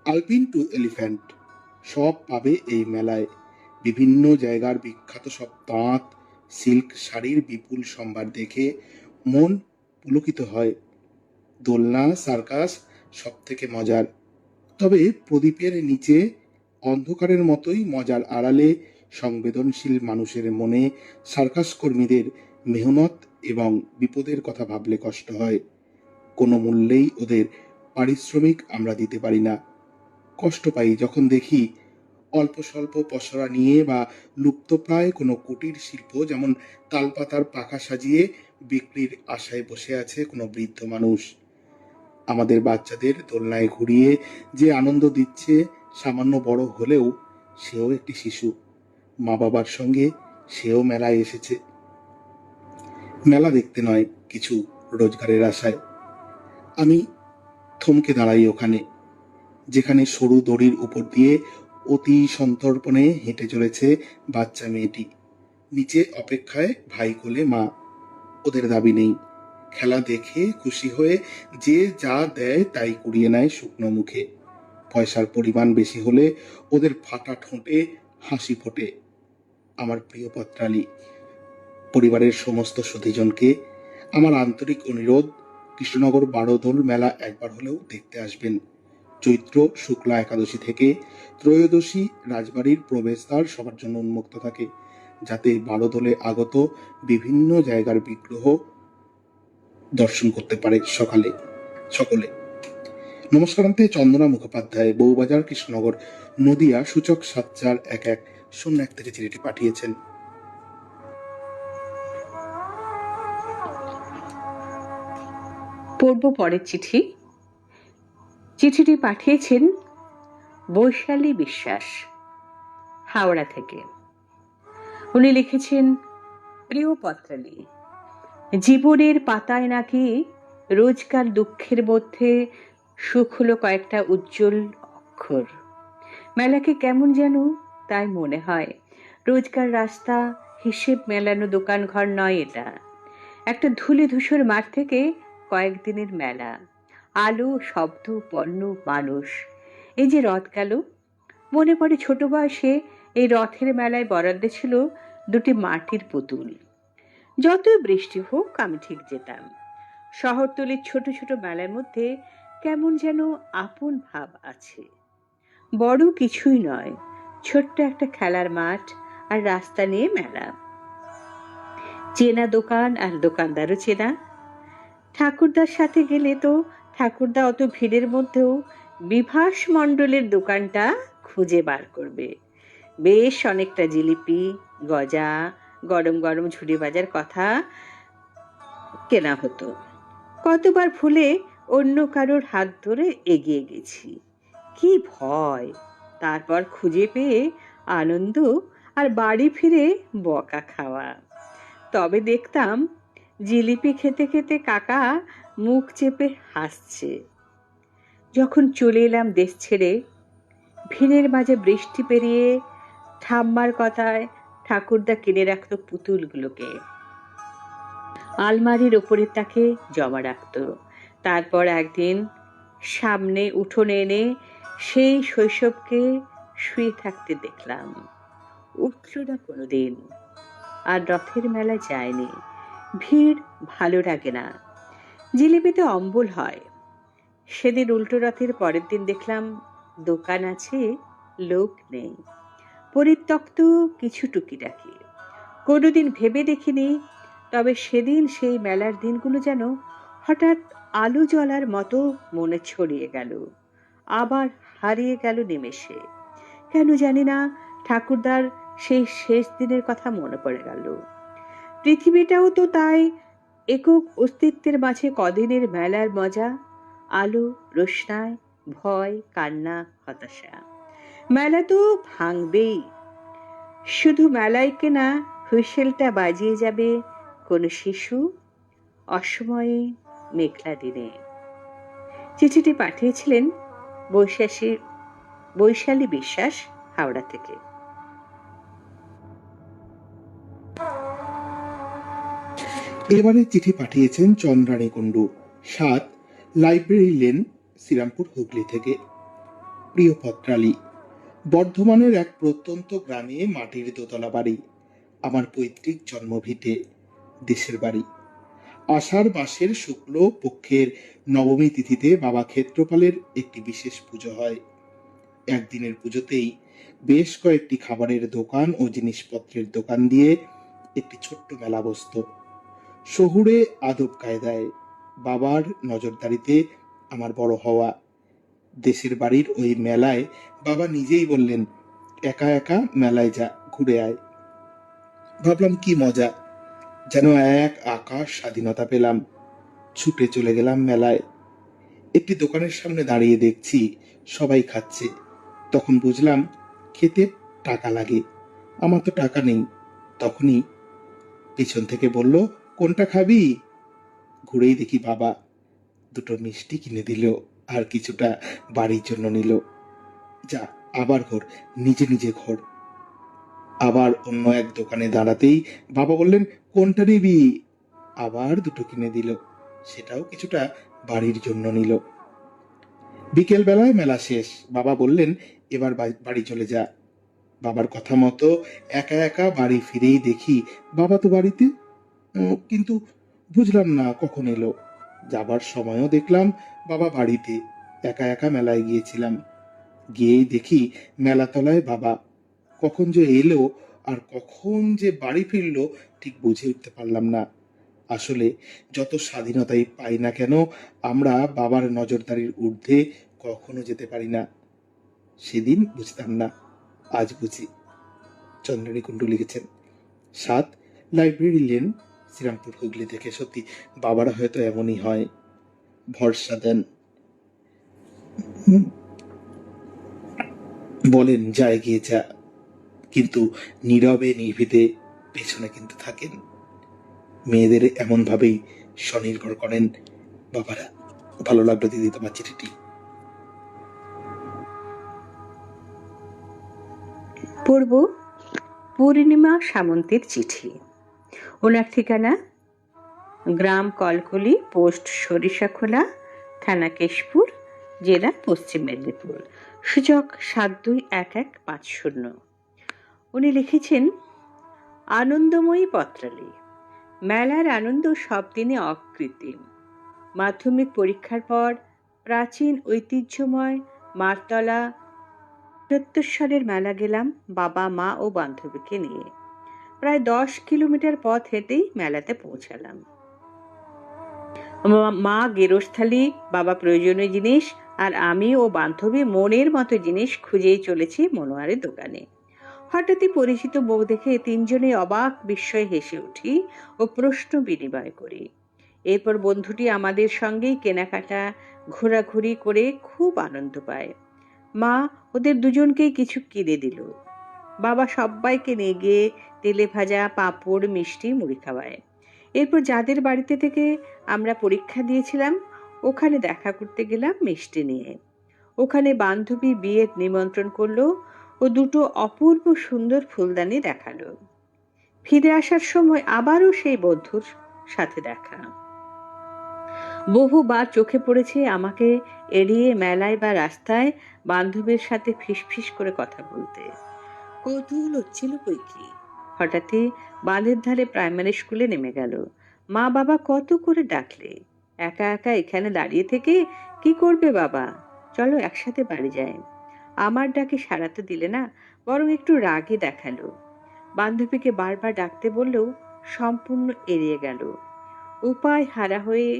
আলপিন টু এলিফ্যান্ট সব পাবে এই মেলায়। বিভিন্ন জায়গার বিখ্যাত সব তাঁত, সিল্ক শাড়ির বিপুল সম্ভার দেখে মন পুলকিত হয়। দোলনা, সার্কাস সব থেকে মজার। তবে প্রদীপের নিচে অন্ধকারের মতোই মজার আড়ালে সংবেদনশীল মানুষের মনে সার্কাস কর্মীদের মেহনত এবং বিপদের কথা ভাবলে কষ্ট হয়। কোনো মূল্যেই ওদের পারিশ্রমিক আমরা দিতে পারি না। কষ্ট পাই যখন দেখি অল্প স্বল্প পসরা নিয়ে বা লুপ্তপ্রায় কোনো কুটির শিল্প, যেমন তালপাতার পাখা সাজিয়ে বিক্রির আশায় বসে আছে কোনো বৃদ্ধ মানুষ। আমাদের বাচ্চাদের দোলনায় ঘুরিয়ে যে আনন্দ দিচ্ছে, সামান্য বড় হলেও সেও একটি শিশু। মা বাবার সঙ্গে সেও মেলায় এসেছে, মেলা দেখতে নয়, কিছু রোজগারের আশায়। আমি থমকে দাঁড়াই ওখানে, যেখানে সরু দড়ির উপর দিয়ে অতি সন্তর্পণে হেঁটে চলেছে বাচ্চা মেয়েটি। নিচে অপেক্ষায় ভাই কোলে মা। ওদের দাবি নেই, খেলা দেখে খুশি হয়ে যে যা দেয় তাই কুড়িয়ে নেয় শুকনো মুখে। পয়সার পরিমাণ বেশি হলে ওদের ফাটা ঠোঁটে হাসি ফোটে। আমার প্রিয় পত্রালী, পরিবারের সমস্ত সুধীজনকে আমার আন্তরিক অনুরোধ, কৃষ্ণনগর বারোদোল মেলা একবার হলেও দেখতে আসবেন। চৈত্র শুক্লা একাদশী থেকে ত্রয়োদশী রাজবাড়ির প্রবেশদ্বার সবার জন্য উন্মুক্ত থাকে, যাতে বারোদোলে আগত বিভিন্ন জায়গার বিগ্রহ দর্শন করতে পারে সকলে। নমস্কারান্তে চন্দনা মুখোপাধ্যায়, বউবাজার, কৃষ্ণনগর, নদিয়া, সূচক ৭৪১১০১ থেকে চিঠিটি পাঠিয়েছেন। পড়ব পরের চিঠি। চিঠিটি পাঠিয়েছেন বৈশালী বিশ্বাস, হাওড়া থেকে। উনি লিখেছেন, প্রিয় পত্রালী, জীবনের পাতায় নাকি রোজকার দুঃখের মধ্যে সুখ হলো কয়েকটা উজ্জ্বল অক্ষর। মেলাকে কেমন যেন তাই মনে হয়। রোজকার রাস্তা, হিসেব মেলানো দোকান ঘর নয় এটা। একটা ধুলে ধূসর মাঠ থেকে কয়েকদিনের মেলা, আলো, শব্দ, পণ্য, মানুষ। এই যে রথ গেল, মনে পড়ে ছোট বয়সে এই রথের মেলায় বরাদ্দ ছিল দুটি মাটির পুতুল। যতই বৃষ্টি হোক আমি ঠিক যেতাম। শহরতলির ছোট ছোট মেলার মধ্যে কেমন যেন আপন ভাব আছে। বড় কিছুই নয়, ছোট্ট একটা খেলার মাঠ আর রাস্তা নিয়ে মেলা। চেনা দোকান আর দোকানদারও চেনা। ঠাকুরদার সাথে গেলে তো ঠাকুরদা অত ভিড়ের মধ্যেও বিভাস মণ্ডলের দোকানটা খুঁজে বার করবে। বেশ অনেকটা জিলিপি, গজা, গরম গরম ঝুড়ি ভাজার কথা কেনা হতো। কতবার ভুলে অন্য কারোর হাত ধরে এগিয়ে গেছি, কি ভয়! তারপর খুঁজে পেয়ে আনন্দ, আর বাড়ি ফিরে বকা খাওয়া। তবে দেখতাম জিলিপি খেতে খেতে কাকা মুখ চেপে হাসছে। যখন চলে এলাম দেশ ছেড়ে, ভিড়ের মাঝে বৃষ্টি পেরিয়ে, ঠাম্মার কথায় ঠাকুরদা কিনে রাখতো পুতুলগুলোকে, আলমারির ওপরের তাকে জমা রাখত। তারপর একদিন সামনে উঠোনে এনে সেই শৈশবকে শুয়ে থাকতে দেখলাম। উঠল না কোনোদিন। আর রথের মেলা যায়নি, ভিড় ভালো লাগে না, জিলিপিতে অম্বল হয়। সেদিন উল্টো রথের পরের দিন দেখলাম দোকান আছে, লোক নেই, পরিত্যক্ত কিছু টুকিটাকি। কোনোদিন ভেবে দেখিনি তবে সেদিন সেই মেলার দিনগুলো যেন হঠাৎ আলো জ্বলার মতো মনে ছড়িয়ে গেল, আবার হারিয়ে গেল নিমেষে। কেন জানি না, ঠাকুরদার সেই শেষ দিনের কথা মনে পড়ে গেল। পৃথিবীটাও তো তাই একক অস্তিত্বের মাঝে কদিনের মেলার মজা, আলো, রোশনাই, ভয়, কান্না, হতাশা। মেলা তো ভাঙবেই, শুধু মেলায় কেনা হুইসেলটা বাজিয়ে যাবে কোনো শিশু অসময়ে মেঘলা দিনে। চিঠিটি পাঠিয়েছিলেন বৈশালী বিশ্বাস, হাওড়া থেকে। এবারে চিঠি পাঠিয়েছেন চন্দ্রাণী কুণ্ডু, ৭ লাইব্রেরি লেন, শ্রীরামপুর, হুগলি থেকে। প্রিয় পত্রালী, বর্ধমানের এক প্রত্যন্ত গ্রামে মাটির দোতলা বাড়ি আমার পৈতৃক জন্মভিটে, দেশের বাড়ি। আষাঢ় মাসের শুক্ল পক্ষের নবমী তিথিতে বাবা ক্ষেত্রপালের একটি বিশেষ পুজো হয়। একদিনের পুজোতেই বেশ কয়েকটি খাবারের দোকান ও জিনিসপত্রের দোকান দিয়ে একটি ছোট্ট মেলা বসত। শহুরে আদব কায়দায় বাবার নজরদারিতে আমার বড় হওয়া। দেশের বাড়ির ওই মেলায় বাবা নিজেই বললেন, একা একা মেলায় যা, ঘুরে আয়। ভাবলাম কি মজা, যেন এক আকাশ স্বাধীনতা পেলাম। ছুটে চলে গেলাম মেলায়। একটি দোকানের সামনে দাঁড়িয়ে দেখছি সবাই খাচ্ছে। তখন বুঝলাম খেতে টাকা লাগে, আমার তো টাকা নেই। তখনই পেছন থেকে বলল, কোনটা খাবি? ঘুরেই দেখি বাবা দুটো মিষ্টি কিনে দিল, আর কিছুটা বাড়ির জন্য নিল। যা, আবার ঘোর, নিজে নিজে ঘোর। আবার অন্য এক দোকানে দাঁড়াতেই বাবা বললেন, কোনটা নিবি? আবার দুটো কিনে দিল, সেটাও কিছুটা বাড়ির জন্য নিল। বিকেল বেলায় মেলা শেষ। বাবা বললেন, এবার বাড়ি চলে যা। বাবার কথা মতো একা একা বাড়ি ফিরেই দেখি বাবা তো বাড়িতে, কিন্তু বুঝলাম না কখন এলো। যাবার সময়ও দেখলাম বাবা বাড়িতে। একা একা মেলায় গিয়েছিলাম। গিয়েই দেখি মেলাতলায় বাবা। কখন যে এলো আর কখন যে বাড়ি ফিরলো ঠিক বুঝে উঠতে পারলাম না। আসলে যত স্বাধীনতাই পাই না কেন, আমরা বাবার নজরদারির ঊর্ধ্বে কখনো যেতে পারি না। সেদিন বুঝতাম না, আজ বুঝি। চন্দ্রাণী কুণ্ডু লিখেছেন, ৭ লাইব্রেরি লেন, শ্রীরামপুর, হুগলি থেকে। সত্যি বাবারা হয়তো এমনই হয়, ভরসা দেন, বলেন যা, এগিয়ে যা, কিন্তু নীরবে নির্ভীতে পেছনে কিন্তু থাকেন। মেয়েদের এমন ভাবেই স্বনির্ভর করেন বাবারা। ভালো লাগলো দিদি তোমার চিঠিটি। পূর্ব পূর্ণিমা সামন্তের চিঠি। ওনার ঠিকানা গ্রাম কলকলি, পোস্ট সরিষাখোলা, থানা কেশপুর, জেলা পশ্চিম মেদিনীপুর, সূচক 721150। উনি লিখেছেন, আনন্দময়ী পত্রালী, মেলার আনন্দ সব দিনে অকৃত্রিম। মাধ্যমিক পরীক্ষার পর প্রাচীন ঐতিহ্যময় মারতলা সত্যেশ্বরের মেলা গেলাম বাবা, মা ও বান্ধবীকে নিয়ে। প্রায় 10 কিলোমিটার পথ হেঁটেই মেলাতে পৌঁছালাম। মা গেরস্থালি, বাবা প্রয়োজনীয় জিনিস, আর আমি ও বান্ধবী মনের মতো জিনিস খুঁজেই চলেছি মনোয়ারের দোকানে। হঠাৎই পরিচিত বউ দেখে তিনজনে অবাক বিস্ময়ে হেসে উঠি ও প্রশ্ন বিনিময় করি। এরপর বন্ধুটি আমাদের সঙ্গেই কেনাকাটা, ঘোরাঘুরি করে খুব আনন্দ পায়। মা ওদের দুজনকেই কিছু কিনে দিল। বাবা সবাইকে নিয়ে গিয়ে তেলে ভাজা, পাঁপড়, মিষ্টি, মুড়ি খাওয়ায়। এরপর যাদের বাড়িতে থেকে আমরা পরীক্ষা দিয়েছিলাম ওখানে দেখা করতে গেলাম মিষ্টি নিয়ে। ওখানে বান্ধবী বিয়ের নিমন্ত্রণ করলো ও দুটো অপূর্ব সুন্দর ফুলদানি দেখালো। ফিরে আসার সময় আবারও সেই বন্ধুর সাথে দেখা। বহুবার চোখে পড়েছে আমাকে এড়িয়ে মেলায় বা রাস্তায় বান্ধবীর সাথে ফিসফিস করে কথা বলতে। কৌতূহল হচ্ছিল বইকি। হঠাৎই বাঁধের ধারে প্রাইমারি স্কুলে নেমে গেল। মা বাবা কত করে ডাকলে, একা একা এখানে দাঁড়িয়ে থেকে কি করবে বাবা, চলো একসাথে বাড়ি যাই। আমার ডাকে সাড়া তো দিলে না, বরং একটু রাগে দেখালো। বান্ধবীকে বারবার ডাকতে বললেও সম্পূর্ণ এড়িয়ে গেল। উপায় হারা হয়ে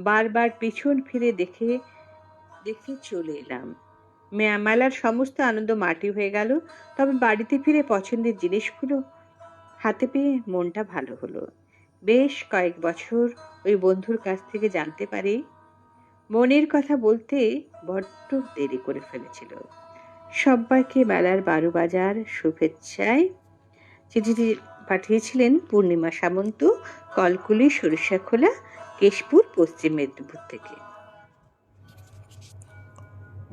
বারবার পিছন ফিরে দেখে দেখে চলে এলাম। মেলার সমস্ত আনন্দ মাটি হয়ে গেল। তবে বাড়িতে ফিরে পছন্দের জিনিসগুলো হাতে পেয়ে মনটা ভালো হলো। বেশ কয়েক বছর ওই বন্ধুর কাছ থেকে জানতে পারি মনের কথা বলতে বড্ড দেরি করে ফেলেছিল। সব্বাইকে মেলার ১২ বাজার শুভেচ্ছায় চিঠিটি পাঠিয়েছিলেন পূর্ণিমা সামন্ত, কলকুলি, সরিষাখোলা, কেশপুর, পশ্চিম মেদিনীপুর থেকে।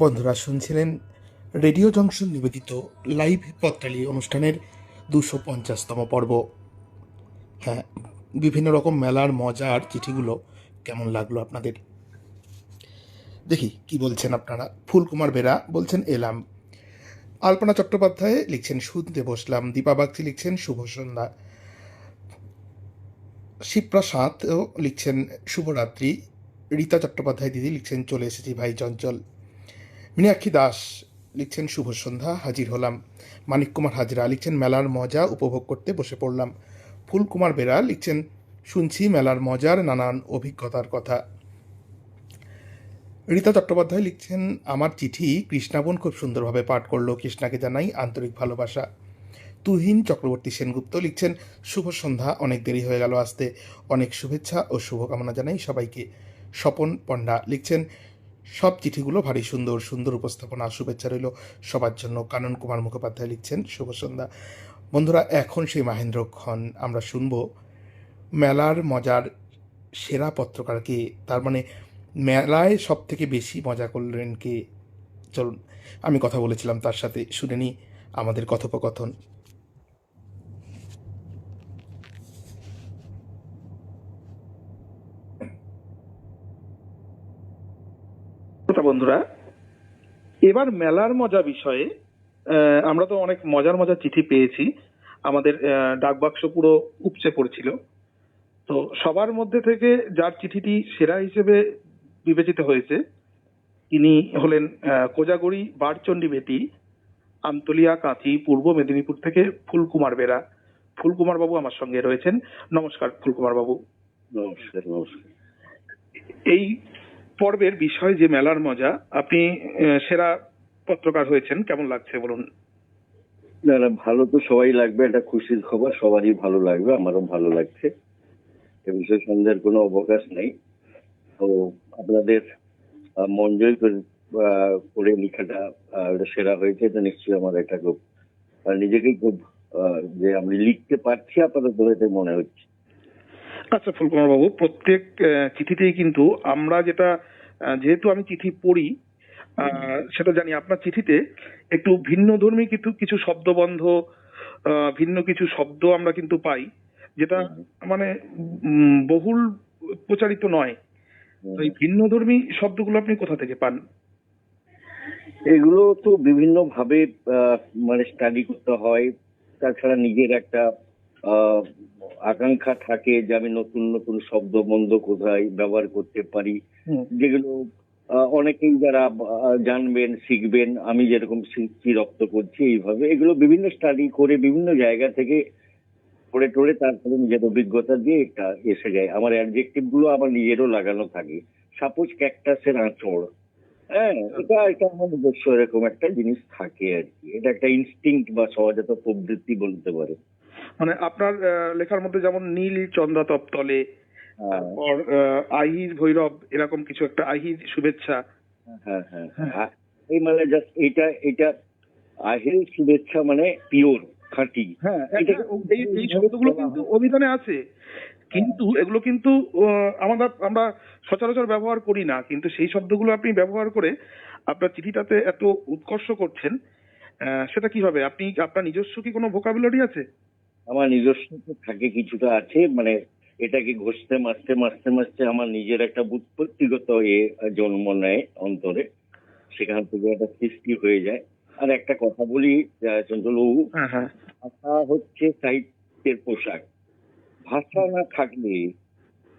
বন্ধুরা শুনছিলেন রেডিও জংশন নিবেদিত লাইভ পত্রালি অনুষ্ঠানের 250তম পর্ব। হ্যাঁ, বিভিন্ন রকম মেলার মজার চিঠিগুলো কেমন লাগলো আপনাদের? দেখি কি বলছেন আপনারা। ফুলকুমার বেরা বলছেন এলাম। আলপনা চট্টোপাধ্যায় লিখছেন শুনতে বসলাম। দীপা বাগচি লিখছেন শুভ সন্ধ্যা। শিবপ্রসাদও লিখছেন শুভরাত্রি। রীতা চট্টোপাধ্যায় দিদি লিখছেন চলে এসেছি ভাই চঞ্চল। মীনাক্ষী দাস লিখছেন শুভ সন্ধ্যা, হাজির হলাম। মানিক কুমার হাজরা লিখছেন মেলার মজা উপভোগ করতে বসে পড়লাম। ফুলকুমার বেরা লিখছেন শুনছি মেলার মজার নানান অভিজ্ঞতার কথা। রীতা চট্টোপাধ্যায় লিখছেন আমার চিঠি কৃষ্ণাবন খুব সুন্দরভাবে পাঠ করলো, কৃষ্ণাকে জানাই আন্তরিক ভালোবাসা। তুহিন চক্রবর্তী সেনগুপ্ত লিখছেন শুভ সন্ধ্যা, অনেক দেরি হয়ে গেল আসতে, অনেক শুভেচ্ছা ও শুভকামনা জানাই সবাইকে। স্বপন পণ্ডা লিখছেন সব চিঠিগুলো ভারী সুন্দর, সুন্দর উপস্থাপনা, শুভেচ্ছা রইল সবার জন্য। কানন কুমার মুখোপাধ্যায় লিখছেন শুভ সন্ধ্যা। বন্ধুরা, এখন সেই মহেন্দ্রক্ষণ আমরা শুনব মেলার মজার সেরা পত্রকারকে, তার মানে মেলায় সব থেকে বেশি মজা করলেন কে। চলুন, আমি কথা বলেছিলাম তার সাথে, শুনে নি আমাদের কথোপকথন। বন্ধুরা, এবার মেলার মজা বিষয়ে আমরা তো অনেক মজার মজার চিঠি পেয়েছি। আমাদের ডাকবাক্স পুরো উপচে পড়ছিল। তো সবার মধ্যে থেকে যার চিঠিটি সেরা হিসেবে বিবেচিত হয়েছে তিনি হলেন কোজাগরি বারচণ্ডী বেটি, আমতলিয়া কাঁথি, পূর্ব মেদিনীপুর থেকে ফুলকুমার বেরা। ফুলকুমার বাবু আমার সঙ্গে রয়েছেন। নমস্কার ফুলকুমার বাবু। নমস্কার। নমস্কার। এই পর্বের বিষয় যে মেলার মজা, আপনি সেরা পত্রকার হয়েছেন, কেমন লাগছে বলুন? না না, ভালো তো সবাই লাগবে, এটা খুশির খবর, সবারই ভালো লাগবে, আমারও ভালো লাগছে। এ বিষয়ে সন্দেহের কোনো অবকাশ নেই। তো আপনাদের মন জয় করে লেখাটা এটা সেরা হয়েছে, এটা নিশ্চয়ই আমার এটা খুব নিজেকেই খুব যে আমি লিখতে পারছি আপাতত এটাই মনে হচ্ছে। আচ্ছা ফুলকুমার বাবু, প্রত্যেক চিঠিতেই কিন্তু আমরা যেটা যেহেতু আমি চিঠি পড়ি সেটা জানি, আপনার চিঠিতে একটু ভিন্নধর্মী কিছু শব্দবন্ধ, ভিন্ন কিছু শব্দ আমরা কিন্তু পাই, যেটা মানে বহুল প্রচারিত নয়। তো এই ভিন্নধর্মী শব্দগুলো আপনি কোথা থেকে পান? এগুলো তো বিভিন্ন ভাবে মানে স্টাডি করতে হয়। তাছাড়া নিজের একটা আকাঙ্ক্ষা থাকে যে আমি নতুন নতুন শব্দ বন্ধ কোথায় ব্যবহার করতে পারি, যেগুলো অনেকেই যারা জানবেন শিখবেন, আমি যেরকম শিখছি রপ্ত করছি এইভাবে, এগুলো বিভিন্ন স্টাডি করে বিভিন্ন জায়গা থেকে পড়ে টড়ে তারপরে নিজের অভিজ্ঞতা দিয়ে এটা এসে যায়। আমার অ্যাডজেক্টিভ গুলো আমার নিজেরও লাগানো থাকে। সাপোজ ক্যাকটাসের আঁচড়, হ্যাঁ, এটা এটা আমার নিজস্ব এরকম একটা জিনিস থাকে আর কি। এটা একটা ইনস্টিংক্ট বা সহজাত প্রবৃত্তি বলতে পারে। মানে আপনার লেখার মধ্যে যেমন নীল চন্দ্রা তপ্তলে, তারপর আহির ভৈরব, এরকম কিছু একটা, আহির শুভেচ্ছা। হ্যাঁ হ্যাঁ হ্যাঁ, এই মানে জাস্ট এটা এটা আহির শুভেচ্ছা মানে পিওর খাঁটি। হ্যাঁ, এই শব্দগুলো কিন্তু অভিধানে আছে, কিন্তু এগুলো কিন্তু আমরা সচরাচর ব্যবহার করি না, কিন্তু সেই শব্দগুলো আপনি ব্যবহার করে আপনার চিঠিটাতে এত উৎকর্ষ করছেন, সেটা কিভাবে? আপনি আপনার নিজস্ব কি কোনো ভোকাবুলারি আছে? আমার নিজস্ব তো থাকে, কিছুটা আছে, মানে এটাকে ঘষতে মারতে মারতে মারতে আমার নিজের একটা বুৎপত্তিগত জন্ম নেয় অন্তরে, সেখান থেকে একটা সৃষ্টি হয়ে যায়। আর একটা কথা বলি চঞ্চলবাবু, ভাষা হচ্ছে সাহিত্যের পোশাক। ভাষা না থাকলে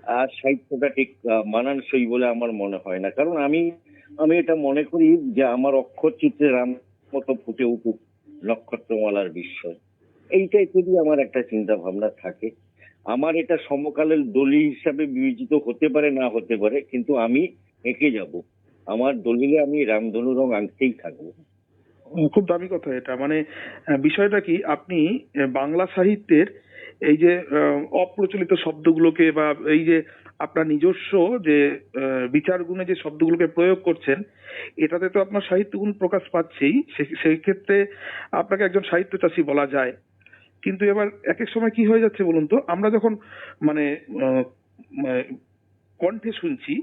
আর সাহিত্যটা ঠিক মানানসই বলে আমার মনে হয় না। কারণ আমি আমি এটা মনে করি যে আমার অক্ষর চিত্রে রাম মতো ফুটে উঠুক নক্ষত্রমালার বিস্ময়, এইটাই যদি আমার একটা চিন্তা ভাবনা থাকে। আমার এটা সমকালের দলিল হিসাবে বিবেচিত হতে পারে, না হতে পারে, কিন্তু আমি এঁকে যাব। আমার দলিলে আমি রামধনু রং আঁকতেই থাকবো। খুব দামি কথা এটা। মানে বিষয়টা কি, আপনি বাংলা সাহিত্যের এই যে অপ্রচলিত শব্দগুলোকে বা এই যে আপনার নিজস্ব যে বিচার গুণে যে শব্দগুলোকে প্রয়োগ করছেন, এটাতে তো আপনার সাহিত্য গুণ প্রকাশ পাচ্ছেই। সেই ক্ষেত্রে আপনাকে একজন সাহিত্য চাষী বলা যায়। কিন্তু এবার এক এক সময় কি হয়ে যাচ্ছে বলুন তো, আমরা যখন মানে আহ, মানে কণ্ঠে শুনছি,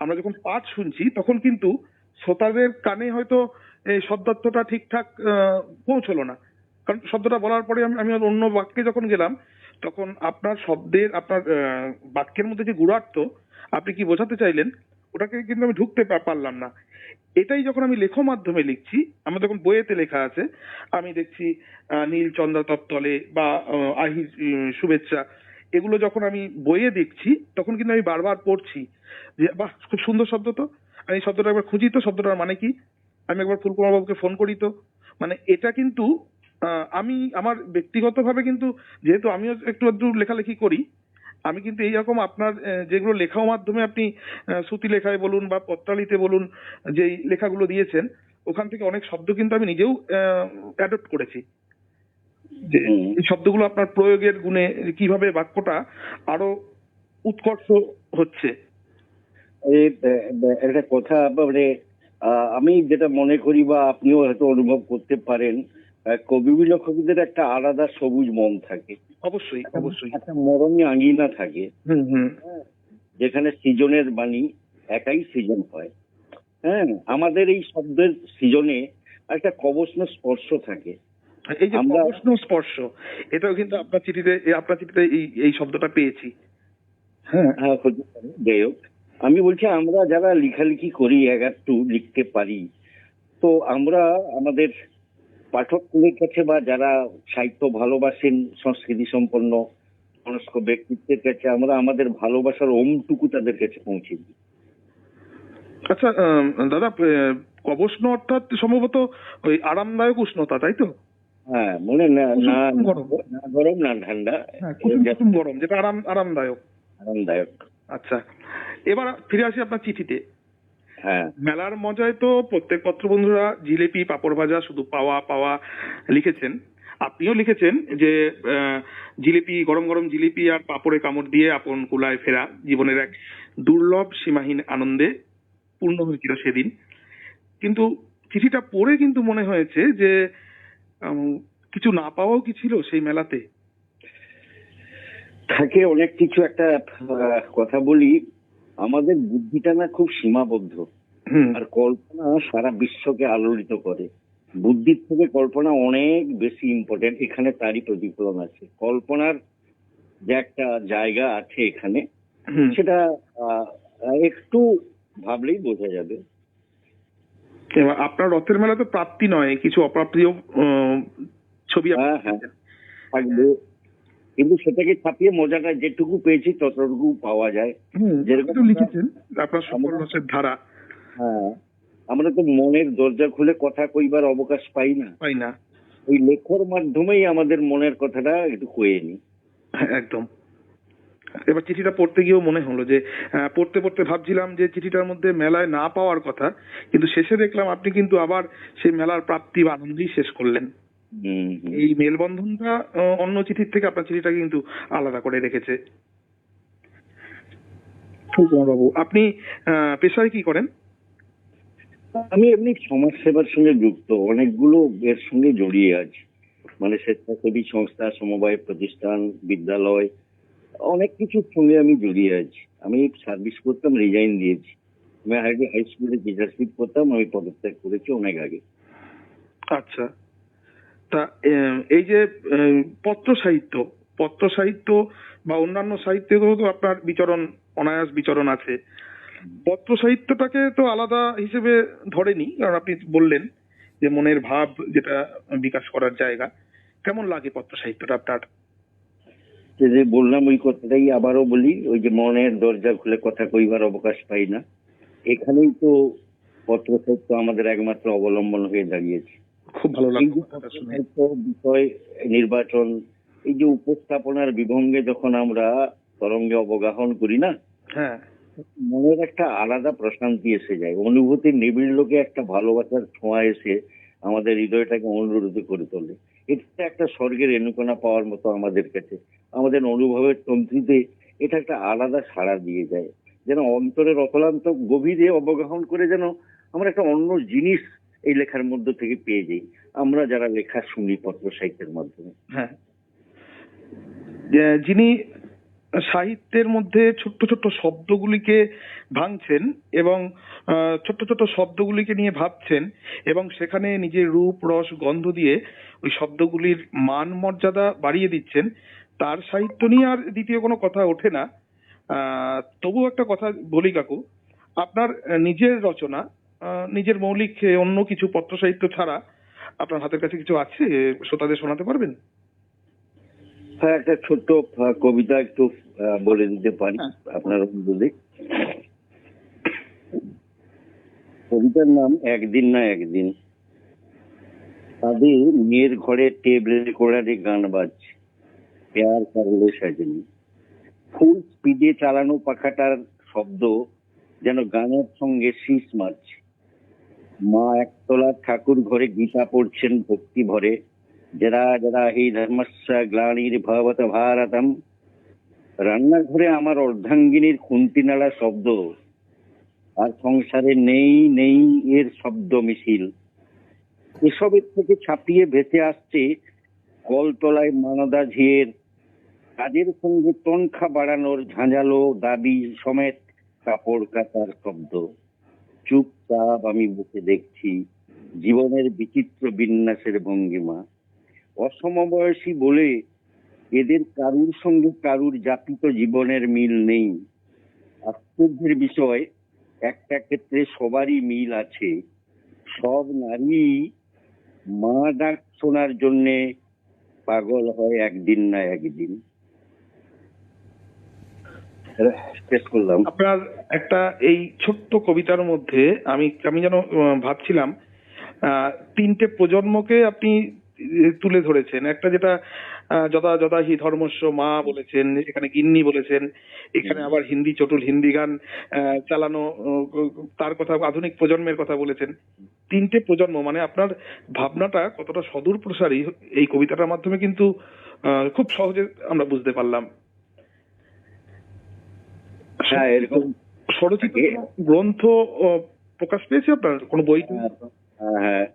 আমরা যখন পাঠ শুনছি, তখন কিন্তু শ্রোতাদের কানে হয়তো এই শব্দার্থটা ঠিকঠাক পৌঁছলো না। কারণ শব্দটা বলার পরে আমি আর অন্য বাক্যে যখন গেলাম, তখন আপনার শব্দের, আপনার বাক্যের মধ্যে যে গূঢ়ার্থ আপনি কি বোঝাতে চাইলেন, ওটাকে কিন্তু আমি ঢুকতে পারলাম না। এটাই যখন আমি লেখ মাধ্যমে লিখছি, আমার যখন বইয়েতে লেখা আছে, আমি দেখছি নীল চন্দ্রা তলে বা আহির শুভেচ্ছা, এগুলো যখন আমি বইয়ে দেখছি, তখন কিন্তু আমি বারবার পড়ছি যে বাহ, খুব সুন্দর শব্দ তো, আমি এই শব্দটা একবার খুঁজি তো, শব্দটার মানে কি, আমি একবার ফুলকুমার বাবুকে ফোন করি তো। মানে এটা কিন্তু আমি আমার ব্যক্তিগতভাবে কিন্তু, যেহেতু আমিও একটু একটু লেখালেখি করি, আমি কিন্তু এইরকম আপনার যেগুলো লেখার মাধ্যমে আপনি শ্রুতি লেখায় বলুন বা পত্রালিতে বলুন, যেই লেখাগুলো দিয়েছেন, ওখান থেকে অনেক শব্দ কিন্তু আমি নিজেও অ্যাডপ্ট করেছি, যে এই শব্দগুলো আপনার প্রয়োগের গুণে কিভাবে বাক্যটা আরো উৎকর্ষ হচ্ছে। একটা কথা, মানে আমি যেটা মনে করি বা আপনিও হয়তো অনুভব করতে পারেন, কবি লেখকদের একটা আলাদা সবুজ মন থাকে, অবশ্যই অবশ্যই একটা মরমী আঙ্গিনা থাকে, হুম হুম যেখানে সৃজনের বাণী একাই সৃজন হয়। হ্যাঁ, আমাদের এই শব্দের সৃজনে একটা কবস্ন স্পর্শ থাকে। এই যে প্রশ্ন স্পর্শ, এটাও কিন্তু আপনার চিঠিতে এই এই শব্দটা পেয়েছি। হ্যাঁ হ্যাঁ, হতে পারে। যাই হোক, আমি বলছি আমরা যারা লেখালেখি করি, একটু লিখতে পারি, তো আমরা আমাদের পাঠকদের কাছে বা যারা সাহিত্য ভালোবাসেন, সংস্কৃতি সম্পন্ন মনস্ক ব্যক্তিত্বের কাছে আমরা আমাদের ভালোবাসার ওমটুকু তাদের কাছে পৌঁছে দিই। আচ্ছা দাদা, কবস্ন অর্থাৎ সম্ভবত ওই আরামদায়ক উষ্ণতা, তাই তো? হ্যাঁ, মনে না, না গরম, না গরম না ঠান্ডা, কুসুম গরম, যেটা আরামদায়ক। আরামদায়ক। আচ্ছা, এবার ফিরে আসি আপনার চিঠিতে। হ্যাঁ, মেলার মজায় তো প্রত্যেক পত্র বন্ধুরা জিলেপি পাঁপড় ভাজা শুধু পাওয়া পাওয়া লিখেছেন। আপনিও লিখেছেন যে জিলিপি, গরম গরম জিলিপি আর পাঁপড়ে কামড় দিয়ে আপন কুলায় ফেরা জীবনের এক দুর্লভ সীমাহীন আনন্দে পূর্ণ হয়েছিল সেদিন। কিন্তু চিঠিটা পড়ে কিন্তু মনে হয়েছে যে কিছু না পাওয়াও কি ছিল সেই মেলাতে। থাকে অনেক কিছু। একটা কথা বলি, আমাদের বুদ্ধিটা না খুব সীমাবদ্ধ, আর কল্পনা সারা বিশ্বকে আলোড়িত করে। বুদ্ধির থেকে কল্পনা অনেক বেশি ইম্পর্টেন্ট, এখানে তারই প্রতিফলন আছে। কল্পনার যে একটা জায়গা আছে এখানে, সেটা একটু ভাবলেই বোঝা যাবে। এবার আপনার রথের মেলা তো প্রাপ্তি নয়, কিছু অপ্রাপ্তিও ছবি থাকবে, কিন্তু সেটাকে ছাপিয়ে মজাটা যেটুকু পেয়েছি ততটুকু পাওয়া যায়। যেরকম লিখেছেন আপনার সকল রসের ধারা। হ্যাঁ, আমরা তো মনের দরজা খুলে কথা কইবার অবকাশ পাই না, ওই লেখার মাধ্যমেই আমাদের মনের কথাটা একটু কয়ে নি। একদম। এবার চিঠিটা পড়তে গিয়েও মনে হলো যে পড়তে পড়তে ভাবছিলাম যে চিঠিটার মধ্যে মেলায় না পাওয়ার কথা, কিন্তু শেষে দেখলাম আপনি কিন্তু আবার সেই মেলার প্রাপ্তি বা আনন্দেই শেষ করলেন। এই মেলবন্ধনটা অন্য চিঠির থেকে আপনার চিঠিটাকে কিন্তু আলাদা করে রেখেছে। ফুলকুমার বাবু, আপনি পেশায় কি করেন? আমি এমনি সমাজ সেবার সঙ্গে যুক্ত, অনেকগুলো এর সঙ্গে জড়িয়ে আছি। মানে স্বেচ্ছাসেবী সংস্থা, সমবায় প্রতিষ্ঠান, বিদ্যালয়, অনেক কিছুর সঙ্গে আমি জড়িয়ে আছি। আমি সার্ভিস করতাম, রিজাইন দিয়েছি। আমি হাই স্কুলে টিচারশিপ করতাম, আমি পদত্যাগ করেছি অনেক আগে। আচ্ছা, তা এই যে পত্র সাহিত্য বা অন্যান্য সাহিত্যেও তো আপনার বিচরণ, অনায়াস বিচরণ আছে। পত্র সাহিত্যটাকে তো আলাদা হিসেবে ধরেনি, কারণ আপনি বললেন যে মনের ভাব যেটা বিকাশ করার জায়গা। কেমন লাগে পত্র সাহিত্যটা আপনার? যে বললাম ওই কথাটাই আবারও বলি, ওই যে মনের দরজা খুলে কথা কইবার অবকাশ পাই না, এখানেই তো পত্র সাহিত্য আমাদের একমাত্র অবলম্বন হয়ে দাঁড়িয়েছে। খুব ভালো লাগলো বিষয় নির্বাচন, এই যে উপস্থাপনার বিভঙ্গে যখন আমরা তরঙ্গে অবগাহন করি না, হ্যাঁ, মনের একটা আলাদা প্রশান্তি এসে যায়, অনুভূতির নিবিড় লোকে একটা ভালোবাসার ছোঁয়া এসে আমাদের হৃদয়টাকে অনুরোধ করে তোলে। এটা একটা স্বর্গের রেণুকণা পাওয়ার মতো আমাদের কাছে, আমাদের অনুভবের তন্ত্রীতে এটা একটা আলাদা সাড়া দিয়ে যায়, যেন অন্তরের অতলান্ত গভীরে অবগাহন করে যেন আমরা একটা অন্য জিনিস এই লেখার মধ্যে থেকে পেয়ে যাই, আমরা যারা লেখা শুনি পত্র সাহিত্যের মাধ্যমে। হ্যাঁ। যিনি সাহিত্যের মধ্যে ছোট্ট ছোট্ট শব্দগুলিকে ভাঙছেন এবং ছোট্ট ছোট্ট শব্দগুলিকে নিয়ে ভাবছেন এবং সেখানে নিজের রূপ রস গন্ধ দিয়ে ওই শব্দগুলির মান মর্যাদা বাড়িয়ে দিচ্ছেন, তার সাহিত্য নিয়ে আর দ্বিতীয় কোনো কথা ওঠে না। তবু একটা কথা বলি কাকু, আপনার নিজের রচনা, নিজের মৌলিক অন্য কিছু পত্র সাহিত্য ছাড়া আপনার হাতের কাছে কিছু আছে, শ্রোতাদের শোনাতে পারবেন? হ্যাঁ, একটা ছোট্ট কবিতা একটু বলে দিতে পারি হ্যাঁ। আপনার অনুরোধে। কবিতার নাম একদিন না একদিন। তাদের মেয়ের ঘরে টেপ রেকর্ডারে গান বাজছে, প্যার করলে সাজেনি। ফুল স্পিডে চালানো পাখাটার শব্দ যেন গানের সঙ্গে শীষ মারছে। মা একতলা ঠাকুর ঘরে গীতা পড়ছেন ভক্তি ভরে, যারা যারা হি ধর্মস্য গ্লানির ভবত ভারতম। রান্নাঘরে আমার অর্ধাঙ্গিনীর খুন্তি নাড়া শব্দ, আর সংসারে নেই নেই এর শব্দ মিছিল। এসবের থেকে ছাপিয়ে ভেসে আসছে কলতলায় মানদা ঝিয়ের কাজের সঙ্গে তনখা বাড়ানোর ঝাঁঝালো দাবি সমেত কাপড় কাচার শব্দ। চুপচাপ আমি বসে দেখছি জীবনের বিচিত্র বিন্যাসের ভঙ্গিমা। অসমবয়সী বলে এদের কারুর সঙ্গে কারুর জাতিত জীবনের মিল নেই। আশ্চর্যের বিষয়, একটা ক্ষেত্রে সবারই মিল আছে, সব নারী মা ডাক শোনার জন্যে পাগল হয় একদিন না একদিন। শেষ করলাম। আপনার একটা এই ছোট্ট কবিতার মধ্যে আমি যেন ভাবছিলাম তিনটে প্রজন্মকে আপনি তুলে ধরেছেন। একটা যেটা যদা যদা হি ধর্মস্য মা বলেছেন, এখানে গিন্নি বলেছেন, এখানে আবার হিন্দি চটুল হিন্দি গান চালানো তার কথা, আধুনিক প্রজন্মের কথা বলেছেন। তিনটে প্রজন্ম মানে আপনার ভাবনাটা কতটা সদূর প্রসারী এই কবিতাটার মাধ্যমে কিন্তু খুব সহজে আমরা বুঝতে পারলাম। হ্যাঁ, এরকম স্বরচিত গ্রন্থ প্রকাশ পেয়েছে আপনার কোনো বই? হ্যাঁ,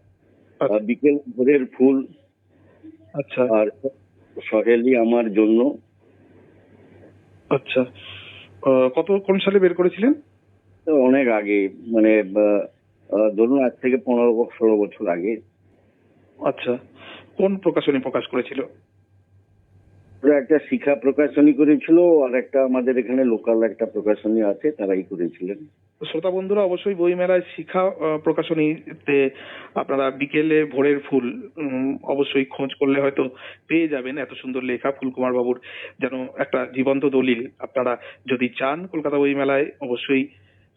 বিকেল ভোরের ফুল, আচ্ছা আর সহেলি আমার জন্য। আচ্ছা, কোন সালে বের করেছিলেন? তো অনেক আগে, মানে ধরুন আজ থেকে 15-16 বছর আগে। আচ্ছা, কোন প্রকাশনী প্রকাশ করেছিল? ওরা একটা শিখা প্রকাশনী করেছিল, আর একটা আমাদের এখানে লোকাল একটা প্রকাশনী আছে, তারাই করেছিলেন। শ্রোতা বন্ধুরা অবশ্যই বই মেলায় শিখা প্রকাশনীতে আপনারা বিকেলে ভোরের ফুল অবশ্যই খোঁজ করলে হয়তো পেয়ে যাবেন। এত সুন্দর লেখা ফুলকুমার বাবুর যেন একটা জীবন্ত দলিল। আপনারা যদি চান কলকাতা বই মেলায় অবশ্যই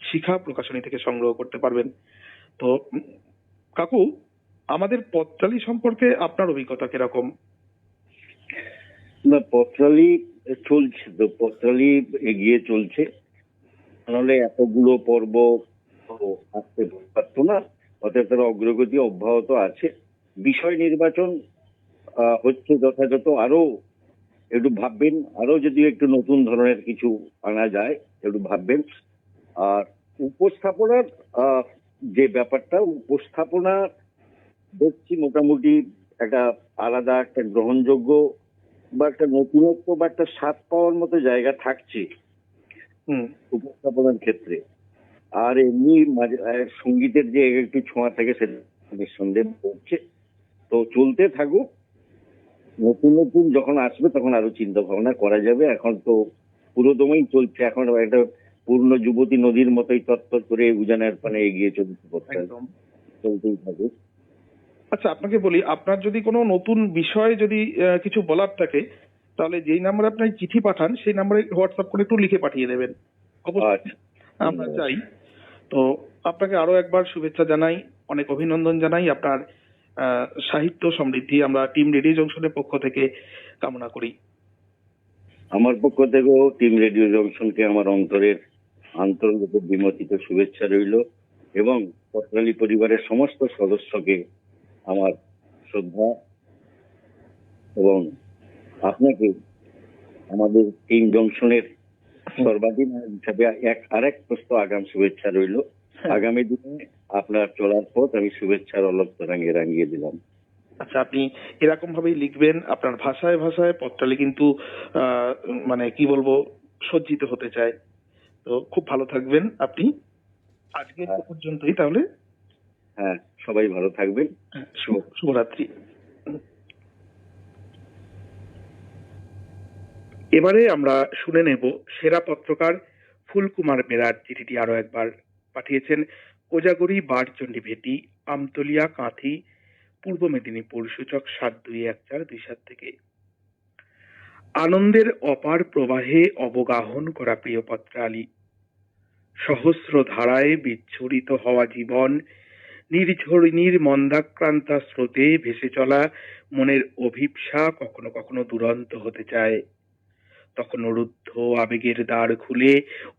শিখা প্রকাশনী থেকে সংগ্রহ করতে পারবেন। তো কাকু, আমাদের পথচালী সম্পর্কে আপনার অভিজ্ঞতা কিরকম? না, পত্রালি চলছে, তো পত্রালি এগিয়ে চলছে, নাহলে এতগুলো পর্ব আসতে পারতো না। অতএব তার অগ্রগতি অব্যাহত আছে। বিষয় নির্বাচন হচ্ছে যথাযথ। আরো একটু ভাববেন, আরো যদি একটু নতুন ধরনের কিছু আনা যায় একটু ভাববেন। আর উপস্থাপনার যে ব্যাপারটা, উপস্থাপনা দেখছি মোটামুটি একটা আলাদা, একটা গ্রহণযোগ্য বা একটা নতুনত্ব বা একটা স্বাদ পাওয়ার মতো জায়গা থাকছে উপস্থাপনার ক্ষেত্রে। আর এমনি সঙ্গীতের যে একটু ছোঁয়া থাকে সেটা নিঃসন্দেহে পড়ছে। তো চলতে থাকুক, নতুন নতুন যখন আসবে তখন আরো চিন্তা ভাবনা করা যাবে। এখন তো পুরোদমেই চলছে, এখন একটা পূর্ণ যুবতী নদীর মতোই তত্তর করে উজানের পানে এগিয়ে চলতেই থাকুক। আচ্ছা, আপনাকে বলি, আপনার যদি কোনো নতুন বিষয় যদি কিছু বলার থাকে তাহলে যেই নাম্বারে আপনি চিঠি পাঠান সেই নাম্বারে হোয়াটসঅ্যাপ করে একটু লিখে পাঠিয়ে দেবেন। অবশ্যই আমরা চাই। তো আপনাকে আরো একবার শুভেচ্ছা জানাই, অনেক অভিনন্দন জানাই আপনার সাহিত্য সমৃদ্ধি আমরা টিম রেডিও জংশনের পক্ষ থেকে কামনা করি। আমার পক্ষ থেকেও টিম রেডিও জংশনকে আমার অন্তরের আন্তর্গত বিমোচিত শুভেচ্ছা রইল এবং পত্রালী পরিবারের সমস্ত সদস্যকে আমার শ্রদ্ধা এবং আপনাকে আমাদের টিম জংশনের সর্বাধিনায়ক হিসাবে আরেক প্রস্ত আগাম শুভেচ্ছা রইল। আগামী দিনে আপনার চলার পথ আমি শুভেচ্ছার অলক রাঙিয়ে রাঙিয়ে দিলাম। আচ্ছা, আপনি এরকম ভাবেই লিখবেন, আপনার ভাষায় ভাষায় পত্রালি কিন্তু মানে কি বলবো সজ্জিত হতে চায়। তো খুব ভালো থাকবেন আপনি। আজকে এ পর্যন্তই তাহলে। হ্যাঁ, সবাই ভালো থাকবেন। শুভরাত্রি। এবারে আমরা শুনে নেব সেরা পত্রকার ফুলকুমার বেরার চিঠিটি আরো একবার পাঠিয়েছেন কোজাগরি বারচণ্ডী ভেটি, আমতলিয়া, কাঁথি, পূর্ব মেদিনীপুর, সূচক 721427 থেকে। আনন্দের অপার প্রবাহে অবগাহন করা প্রিয় পত্রালী, সহস্র ধারায় বিচ্ছুরিত হওয়া জীবন, নির্ঝরিণীর মন্দাক্রান্তা স্রোতে ভেসে চলা মনের অভিপ্সা কখনো কখনো দুরন্ত হতে চায়। তখন রুদ্ধ আবেগের দ্বার খুলে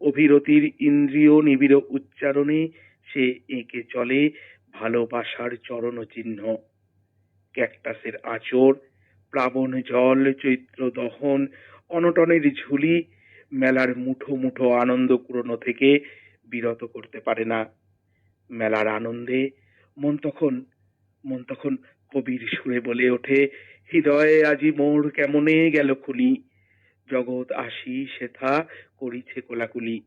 অভিরতির ইন্দ্রিয় নিবিড় উচ্চারণে সে এঁকে চলে ভালোবাসার চরণ চিহ্ন। ক্যাকটাসের আঁচড়, প্লাবন জল, চৈত্র দহন, অনটনের ঝুলি মেলার মুঠো মুঠো আনন্দ কুড়োনো থেকে বিরত করতে পারে না। মেলার আনন্দে মন তখন কবির সুরে বলে ওঠে, হৃদয়ে আজি মোর কেমনে গেল খুলি, জগৎ আসি সেথা করিছে কোলাকুলি।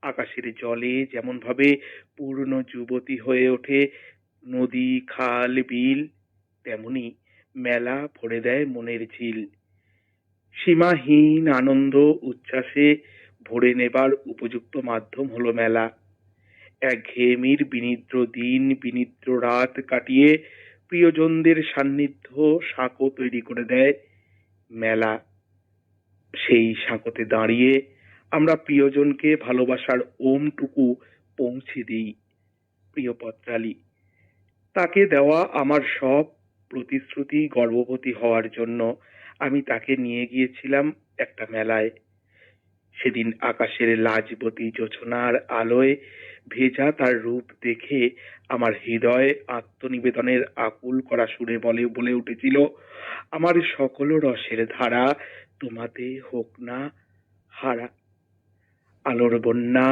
আকাশের জলে যেমন ভাবে পূর্ণ যুবতী হয়ে ওঠে নদী, খাল, বিল, তেমনি মেলা ভরে দেয় মনের ঝিল। সীমাহীন আনন্দ উচ্ছ্বাসে ভরে নেবার উপযুক্ত মাধ্যম হলো মেলা। একঘেয়েমির বিনিদ্র দিন, বিনিদ্র রাত কাটিয়ে প্রিয়জনদের সান্নিধ্য সাঁকো তৈরি করে দেয় মেলা। সেই সাঁকোতে দাঁড়িয়ে আমরা প্রিয়জনকে ভালোবাসার ওমটুকু পৌঁছে দিই। প্রিয় পত্রালী, তাকে দেওয়া আমার সব প্রতিশ্রুতি গর্ভবতী হওয়ার জন্য আমি তাকে নিয়ে গিয়েছিলাম একটা মেলায়। সেদিন আকাশের লাজবতী জোছনার আলোয় ভেজা তার রূপ দেখে আমার হৃদয় আত্মনিবেদনের আকুল করা সুরে বলে উঠেছিল, আমার সকল রসের ধারা তোমাতে হোক না হারা। আলোর বন্যা,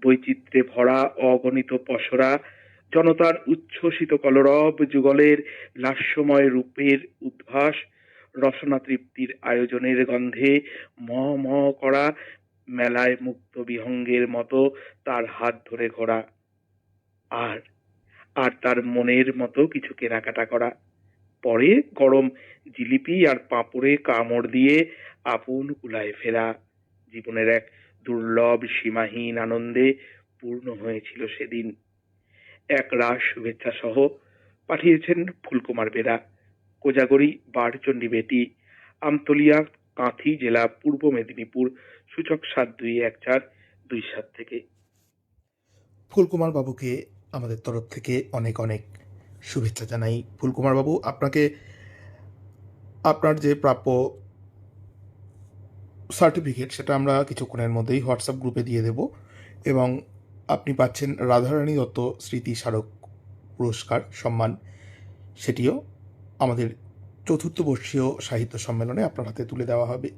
বৈচিত্র্যে ভরা অগণিত পসরা, জনতার উচ্ছ্বসিত কলরব, যুগলের লাস্যময় রূপের উদ্ভাস, রসনা তৃপ্তির আয়োজনের গন্ধে ম ম করা মেলায় মুক্ত বিহঙ্গের মতো তার হাত ধরে ঘোরা, আর আর তার মনের মতো কিছু কেনাকাটা করা, পরে গরম জিলিপি আর পাঁপড়ে কামড় দিয়ে আপন কুলায় ফেরা। জীবনের এক দুর্লভ সীমাহীন আনন্দে পূর্ণ হয়েছিল সেদিন। এক রাশ শুভেচ্ছা সহ পাঠিয়েছেন ফুলকুমার বেরা, কোজাগরি বারচণ্ডী বেটি, আমতলিয়া, কাঁথি জেলা, পূর্ব মেদিনীপুর, সূচক 721427 থেকে। ফুলকুমার বাবুকে আমাদের তরফ থেকে অনেক অনেক শুভেচ্ছা জানাই। ফুলকুমার বাবু, আপনাকে আপনার যে প্রাপ্য সার্টিফিকেট সেটা আমরা কিছুক্ষণের মধ্যেই হোয়াটসঅ্যাপ গ্রুপে দিয়ে দেব, এবং আপনি পাচ্ছেন রাধারানী দত্ত স্মৃতি স্মারক পুরস্কার সম্মান, সেটিও আমাদের চতুর্থ বর্ষীয় সাহিত্য সম্মেলনে আপনার হাতে তুলে দেওয়া হবে।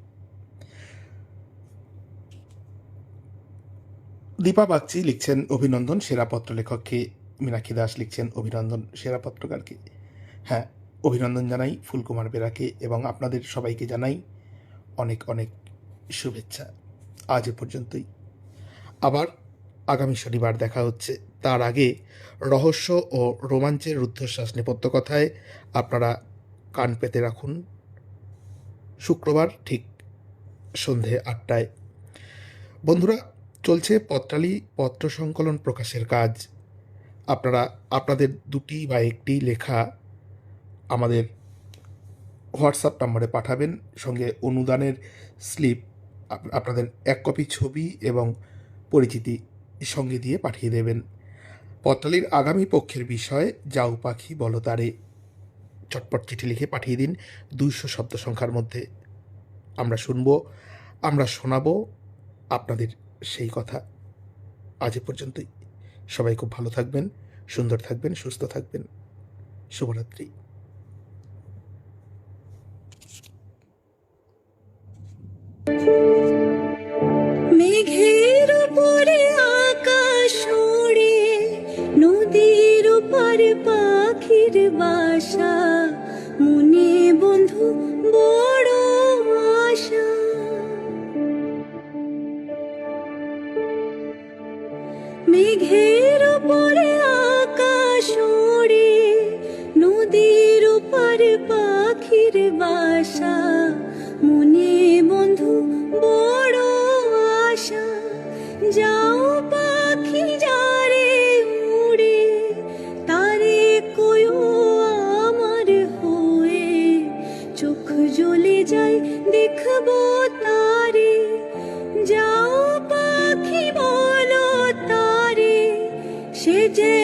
দীপা বাগচি লিখছেন অভিনন্দন সেরা পত্র লেখককে, মীনাক্ষী দাস লিখছেন অভিনন্দন সেরা পত্রকারকে। হ্যাঁ, অভিনন্দন জানাই ফুলকুমার বেরাকে এবং আপনাদের সবাইকে জানাই অনেক অনেক শুভেচ্ছা। আজ এ পর্যন্তই, আবার আগামী শনিবার দেখা হচ্ছে। তার আগে রহস্য ও রোমাঞ্চের রুদ্ধশ্বাস নেপথ্যকথায় আপনারা কান পেতে রাখুন শুক্রবার ঠিক সন্ধে 8টায়। বন্ধুরা, চলছে পত্রালী পত্র সংকলন প্রকাশের কাজ। আপনারা আপনাদের দুটি বা একটি লেখা আমাদের হোয়াটসঅ্যাপ নম্বরে পাঠাবেন, সঙ্গে অনুদানের স্লিপ, আপনাদের এক কপি ছবি এবং পরিচিতি সঙ্গে দিয়ে পাঠিয়ে দেবেন। পত্রালীর আগামী পক্ষের বিষয় যাও পাখি বলো তারে। চটপট চিঠি লিখে পাঠিয়ে দিন 200 শব্দ সংখ্যার মধ্যে। আমরা শুনব, আমরা শোনাবো আপনাদের সেই কথা। আজ এ পর্যন্তই। সবাই খুব ভালো থাকবেন, সুন্দর থাকবেন, সুস্থ থাকবেন। শুভরাত্রি। মেঘের উপরে আকাশ ওড়ে, নদীর উপরে পাখির বাসা, মনে বন্ধু বড় আশা। মেঘের উপরে আকাশ ওড়ে, নদীর উপরে পাখির বাসা, মনে বন্ধু বড় আশা। যাও পাখি যারে উড়ে, তারে কয়ো আমার হয়ে, চোখ জ্বলে যায় দেখবো তারে। যাও পাখি বলো তারে, সে যে